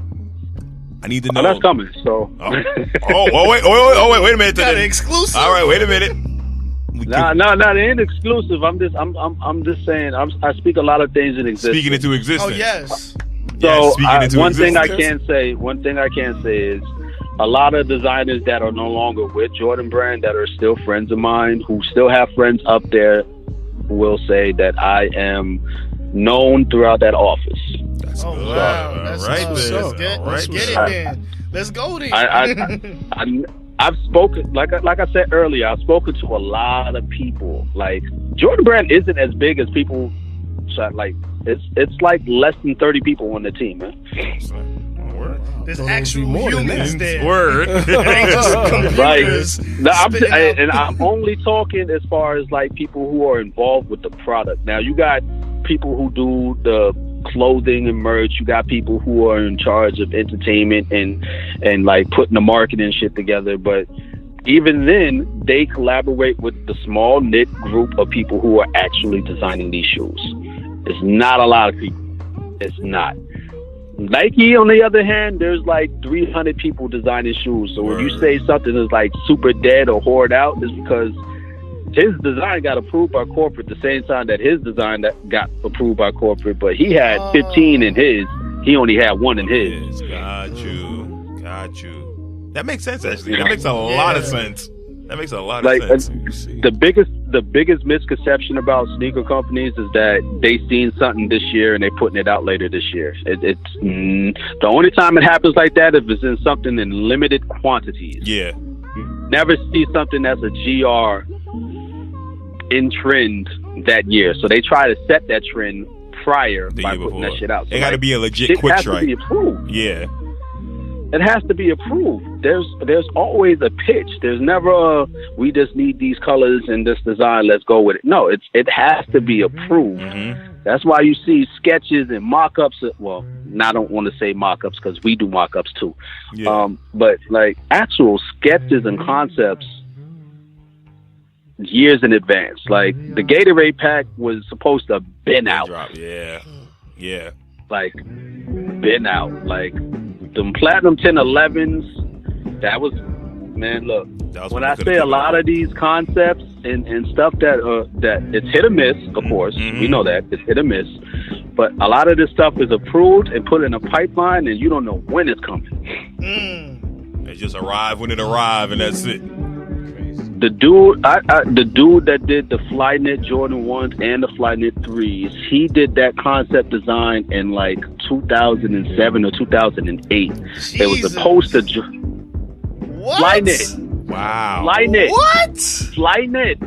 I need to know. Oh, that's coming. So. Wait a minute. Got an exclusive. All right, wait a minute. No, it ain't exclusive. I'm just saying. I speak a lot of things in existence. Speaking into existence. Oh yes. So one thing I can say is a lot of designers that are no longer with Jordan Brand that are still friends of mine, who still have friends up there, will say that I am known throughout that office. That's wow. That's right. Let's get it then. Let's go then. I've spoken, like I said earlier, I've spoken to a lot of people. Like, Jordan Brand isn't as big as people. Like, it's like less than 30 people on the team, man. There's actual humans there. Word. Like, I'm only talking as far as like people who are involved with the product. Now, you got people who do the clothing and merch. You got people who are in charge of entertainment and like putting the marketing shit together. But even then, they collaborate with the small knit group of people who are actually designing these shoes. It's not a lot of people. It's not. Nike, on the other hand, there's like 300 people designing shoes. So when you say something is like super dead or hoard out, it's because his design got approved by corporate the same time that his design that got approved by corporate. But he had 15 in his. He only had 1 in his. Got you. That makes sense, actually. That makes a lot of sense. That makes a lot of sense. The biggest misconception about sneaker companies is that they seen something this year and they putting it out later this year. It's the only time it happens like that if it's in something in limited quantities. Yeah. You never see something that's a GR in trend that year. So they try to set that trend prior by putting that shit out. So it got to be a legit quick strike. It has to be approved. Yeah. It has to be approved. There's always a pitch. There's never we just need these colors and this design. Let's go with it. No, it has to be approved. Mm-hmm. That's why you see sketches and mock-ups. Well, I don't want to say mock-ups because we do mock-ups too. Yeah. But like actual sketches and concepts years in advance. Like the Gatorade pack was supposed to have been out. Yeah. Like been out. Like the Platinum 1011s, that was, man, look, when I say a lot of these concepts and stuff that it's hit or miss, of course, we know that, it's hit or miss, but a lot of this stuff is approved and put in a pipeline and you don't know when it's coming. It just arrived when it arrived and that's it. The dude that did the Flyknit Jordan 1s and the Flyknit 3s, he did that concept design in like 2007 or 2008. Jesus. It was supposed to... What? Flyknit. Wow. Flyknit. What? Flyknit.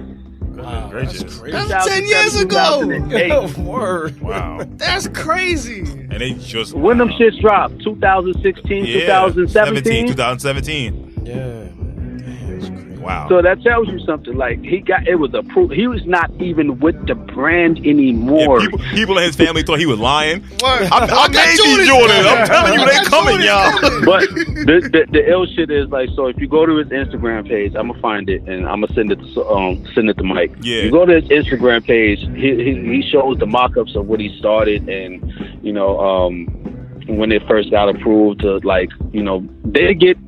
Wow, that's crazy. That was 10 years ago. Word. Wow. That's crazy. And they just... When them shits dropped? 2016, 2017? 2017. Yeah. Wow. So that tells you something. Like it was approved. He was not even with the brand anymore. Yeah, people in his family thought he was lying. I made these Jordans. I'm telling you, they coming, y'all. But the ill shit is like, so if you go to his Instagram page, I'm gonna find it and I'm gonna send it to Mike. Yeah. You go to his Instagram page. He shows the mock-ups of what he started and when it first got approved to they get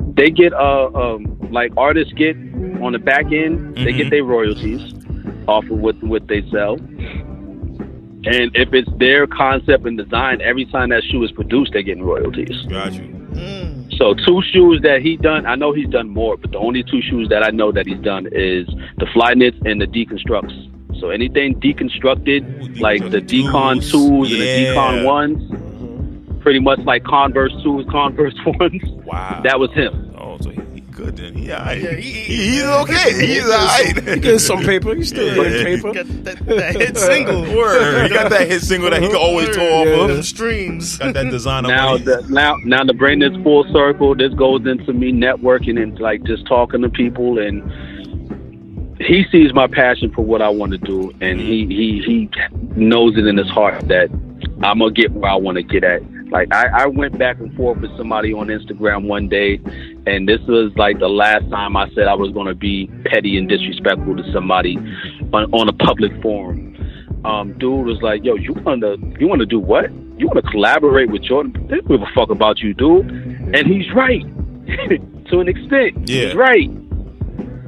like artists get on the back end, they get their royalties off of what they sell. And if it's their concept and design, every time that shoe is produced, they're getting royalties. Got you. So 2 shoes that he done, I know he's done more, but the only 2 shoes that I know that he's done is the Flyknits and the Deconstructs. So anything deconstructed, like the Decon 2s and the Decon 1s, pretty much like Converse 2s, Converse 1s. Wow. That was him. Oh, so he good then. He's okay. He's all right. He gets some paper. He's still getting paper. Got that hit single. Word. He got that hit single that he can always tour off of. Streams. Got that design now to bring this full circle, this goes into me networking and like just talking to people, and he sees my passion for what I want to do, and he knows it in his heart that I'm gonna get where I want to get at. Like I went back and forth with somebody on Instagram one day, and this was like the last time I said I was gonna be petty and disrespectful to somebody on a public forum. Dude was like, "Yo, you wanna do what? You wanna collaborate with Jordan? They don't give a fuck about you, dude." And he's right to an extent. Yeah. He's right.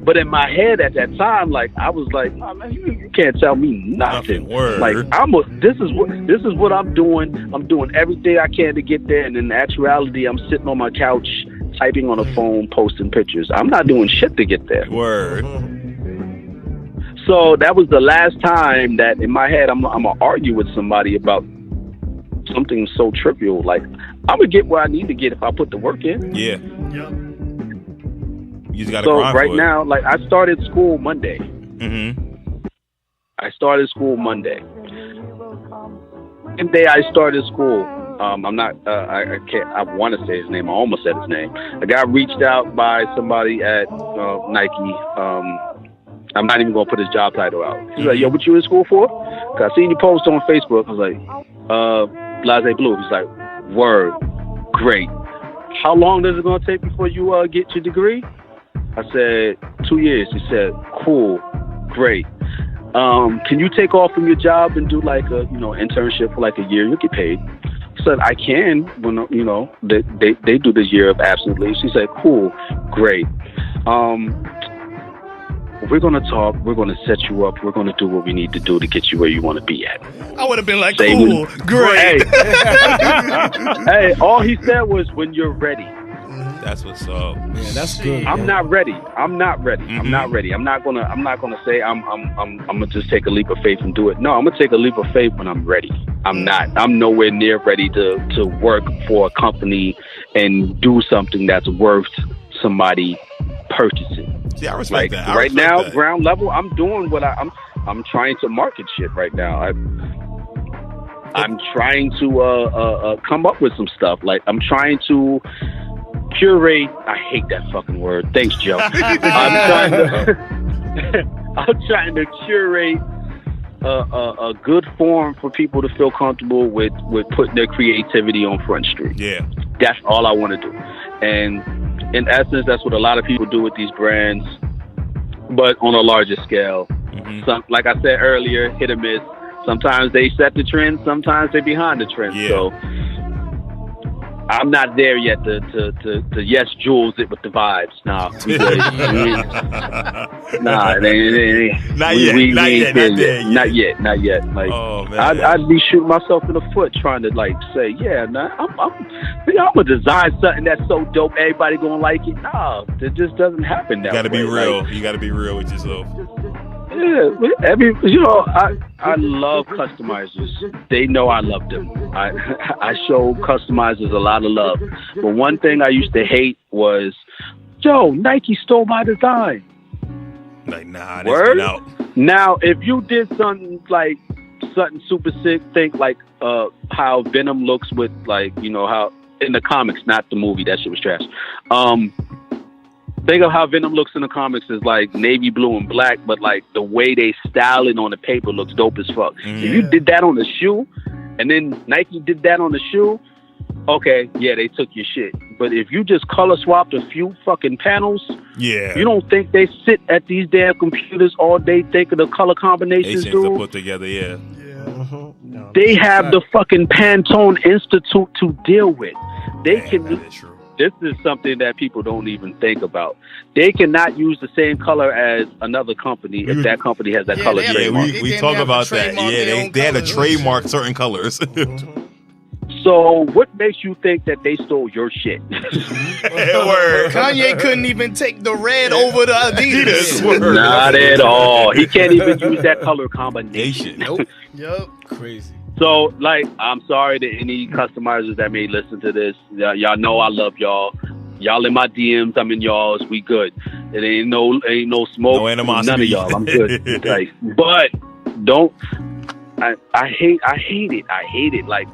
But in my head at that time, like I was like, "Oh, man, you can't tell me nothing." Word. Like this is what I'm doing. I'm doing everything I can to get there, and in actuality, I'm sitting on my couch, typing on a phone, posting pictures. I'm not doing shit to get there. Word. So that was the last time that in my head I'm gonna argue with somebody about something so trivial. Like I'm gonna get where I need to get if I put the work in. Yeah. Yep. You just gotta so grind right for it. now, like I started school Monday. Mm-hmm. I started school Monday. The day I started school, I'm not. I can't. I want to say his name. I almost said his name. I got reached out by somebody at Nike. I'm not even gonna put his job title out. He's like, "Yo, what you in school for?" 'Cause I seen you post on Facebook. I was like, Blase Blue. He's like, "Word, great. How long is it gonna take before you get your degree?" I said, 2 years. He said, "Cool, great. Can you take off from your job and do like a internship for like a year? You get paid." I said, "I can." When they do the year of absence leave. She said, "Cool, great. We're gonna talk. We're gonna set you up. We're gonna do what we need to do to get you where you want to be at." I would have been like, "Cool, great." Hey, all he said was, "When you're ready." That's what's up. Yeah, that's good. I'm not ready. I'm not ready. Mm-hmm. I'm not ready. I'm not gonna say I'm gonna just take a leap of faith and do it. No, I'm gonna take a leap of faith when I'm ready. I'm not. I'm nowhere near ready to work for a company and do something that's worth somebody purchasing. See, I respect that. Right now, ground level, I'm doing what I'm trying to market shit right now. I'm trying to come up with some stuff. Like I'm trying to curate. I hate that fucking word. Thanks, Joe. I'm trying to curate a good form for people to feel comfortable with putting their creativity on Front Street. Yeah, that's all I want to do. And in essence, that's what a lot of people do with these brands, but on a larger scale. Some, like I said earlier, hit or miss. Sometimes they set the trend, sometimes they're behind the trend. Yeah. So I'm not there yet to yes Jules it with the vibes. Nah, not yet. Like, oh, man. I'd be shooting myself in the foot trying to like say, yeah, nah, I'm gonna design something that's so dope everybody gonna like it. Nah, it just doesn't happen that way. You gotta be real. Like, you gotta be real with yourself. Yeah, I mean, I love customizers. They know I love them. I show customizers a lot of love. But one thing I used to hate was, "Yo, Nike stole my design." Like, nah, this Word? out. Now, if you did something super sick, think like how Venom looks with how in the comics, not the movie, that shit was trash. Think of how Venom looks in the comics is like navy blue and black, but like the way they style it on the paper looks dope as fuck. Mm. If you did that on the shoe, and then Nike did that on the shoe, okay, yeah, they took your shit. But if you just color swapped a few fucking panels, yeah, you don't think they sit at these damn computers all day thinking of color combinations, they dude? To put together, yeah. No, they have the fucking Pantone Institute to deal with. They Man, can. that is true. This is something that people don't even think about. They cannot use the same color as another company if that company has that color trademark. We talk about that. Yeah, they had to trademark certain colors. So what makes you think that they stole your shit? Word. Kanye couldn't even take the red over the Adidas. Not at all. He can't even use that color combination. Nope. Yup. Crazy. So, I'm sorry to any customizers that may listen to this. Y'all know I love y'all. Y'all in my DMs, I'm in y'all's. We good. It ain't no smoke. No animosity. None of y'all. I'm good. But don't. I hate it. I hate it. Like,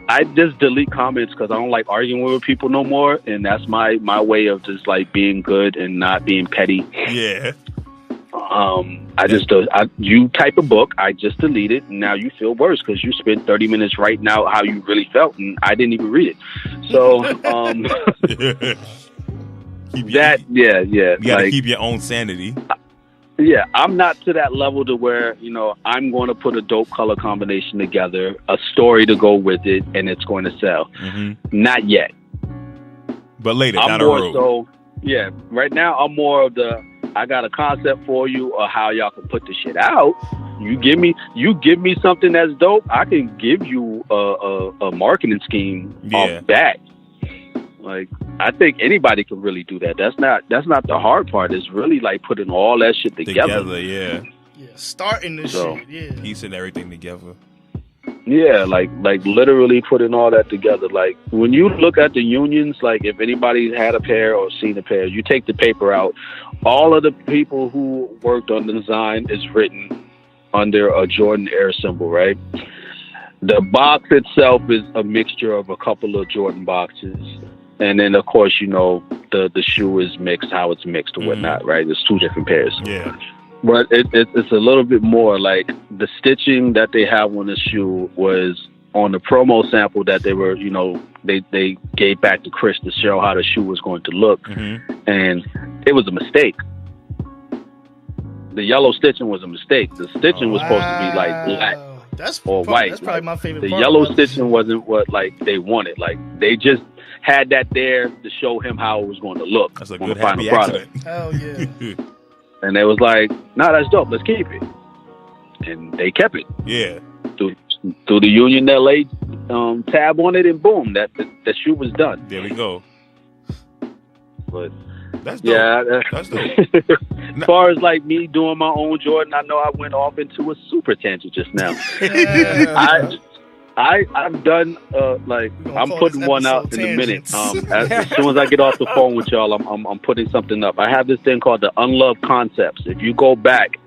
I just delete comments because I don't like arguing with people no more, and that's my way of just like being good and not being petty. Yeah. You type a book, I just delete it, and now you feel worse because you spent 30 minutes writing out how you really felt, and I didn't even read it. So, You gotta keep your own sanity. Yeah, I'm not to that level to where, I'm going to put a dope color combination together, a story to go with it, and it's going to sell. Mm-hmm. Not yet. But later, down the road. So, yeah, right now I'm more of I got a concept for you or how y'all can put the shit out. You give me something that's dope, I can give you a marketing scheme off that. Like, I think anybody can really do that. That's not the hard part. It's really like putting all that shit together. Yeah, starting this shit. Yeah, piecing everything together. Yeah, like literally putting all that together. Like when you look at the unions, like if anybody had a pair or seen a pair, you take the paper out. All of the people who worked on the design is written under a Jordan Air symbol, right? The box itself is a mixture of a couple of Jordan boxes. And then, of course, you know, the shoe is mixed, how it's mixed or whatnot, right? There's two different pairs. Yeah. But it's a little bit more like the stitching that they have on the shoe was on the promo sample that they were, you know, they gave back to Chris to show how the shoe was going to look. And it was a mistake. The yellow stitching was a mistake. The stitching was supposed to be like black or white. That's probably my favorite The part. yellow stitching wasn't what like they wanted. Like they just had that there to show him how it was going to look. That's a on good the final happy product. accident. Hell yeah. And they was like, "Nah, that's dope. Let's keep it." And they kept it. Yeah. Through the union that laid tab on it, and boom, that shoe was done. There we go. But that's dope. yeah, That's dope. As far as like me doing my own Jordan, I know I went off into a super tangent just now. I'm done. Like I'm putting one out in a minute. As soon as I get off the phone with y'all, I'm putting something up. I have this thing called the Unloved concepts. If you go back,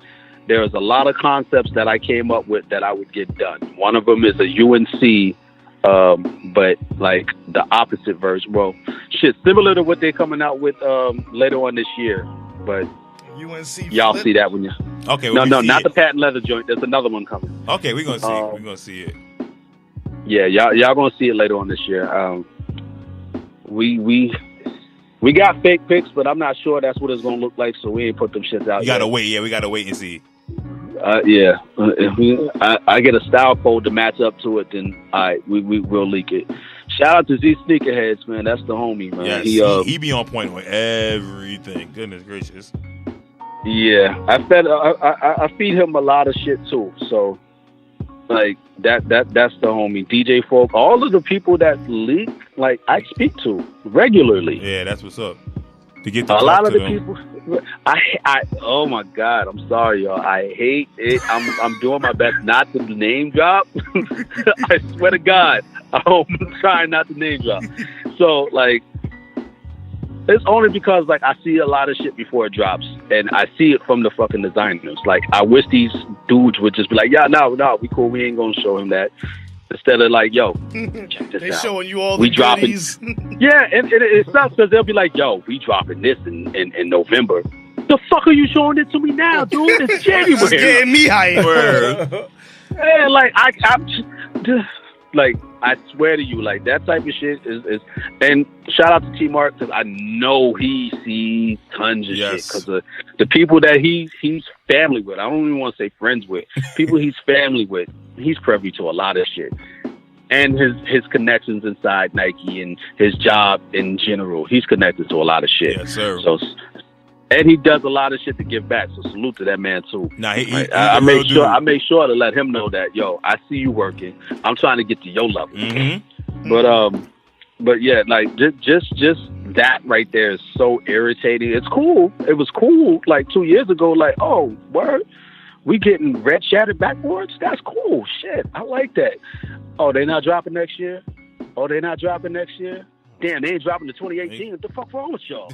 there's a lot of concepts that I came up with that I would get done. One of them is a UNC, but like the opposite version. Well, shit, similar to what they're coming out with later on this year. But UNC y'all flip. see that when you. Okay. No, not the patent leather joint. There's another one coming. Okay, we're gonna see. We're gonna see it. Yeah, y'all gonna see it later on this year. We got fake pics, but I'm not sure that's what it's gonna look like. So we ain't put them shits out. You gotta wait. Yeah, we gotta wait and see. Yeah. If I get a style code to match up to it, then we'll leak it. Shout out to Z Sneakerheads, man. That's the homie, man. Yes, he be on point with everything. Goodness gracious. Yeah, I feed him a lot of shit too. So like that's the homie. DJ Folk, all of the people that leak, like I speak to regularly. Yeah, that's what's up. To get to a lot of the them. people. I oh my God, I'm sorry, y'all. I hate it. I'm doing my best not to name drop. I swear to God, I'm trying not to name drop. So like, it's only because like I see a lot of shit before it drops, and I see it from the fucking designers. Like I wish these dudes would just be like, yeah, no, we cool. We ain't gonna show him that. Instead of like, yo, check this they out. showing you all we the dropping. goodies. Yeah, and it sucks because they'll be like, yo, we dropping this in November. The fuck are you showing it to me now, dude? It's January. It's getting me hyped. Yeah, like I'm just, like I swear to you, like that type of shit is. And shout out to T Mark because I know he sees tons of shit because the people that he's family with. I don't even want to say friends with. People he's family with. He's privy to a lot of shit. And his connections inside Nike and his job in general. He's connected to a lot of shit. Yes, sir. So, and he does a lot of shit to give back. So salute to that man too. Nah, I make sure to let him know that, yo, I see you working. I'm trying to get to your level. Mm-hmm. But yeah, like just that right there is so irritating. It's cool. It was cool like 2 years ago. Like, oh, word, we getting red shattered backboards. That's cool. Shit, I like that. Oh, they not dropping next year. Damn, they ain't dropping to 2018. What the fuck wrong with y'all?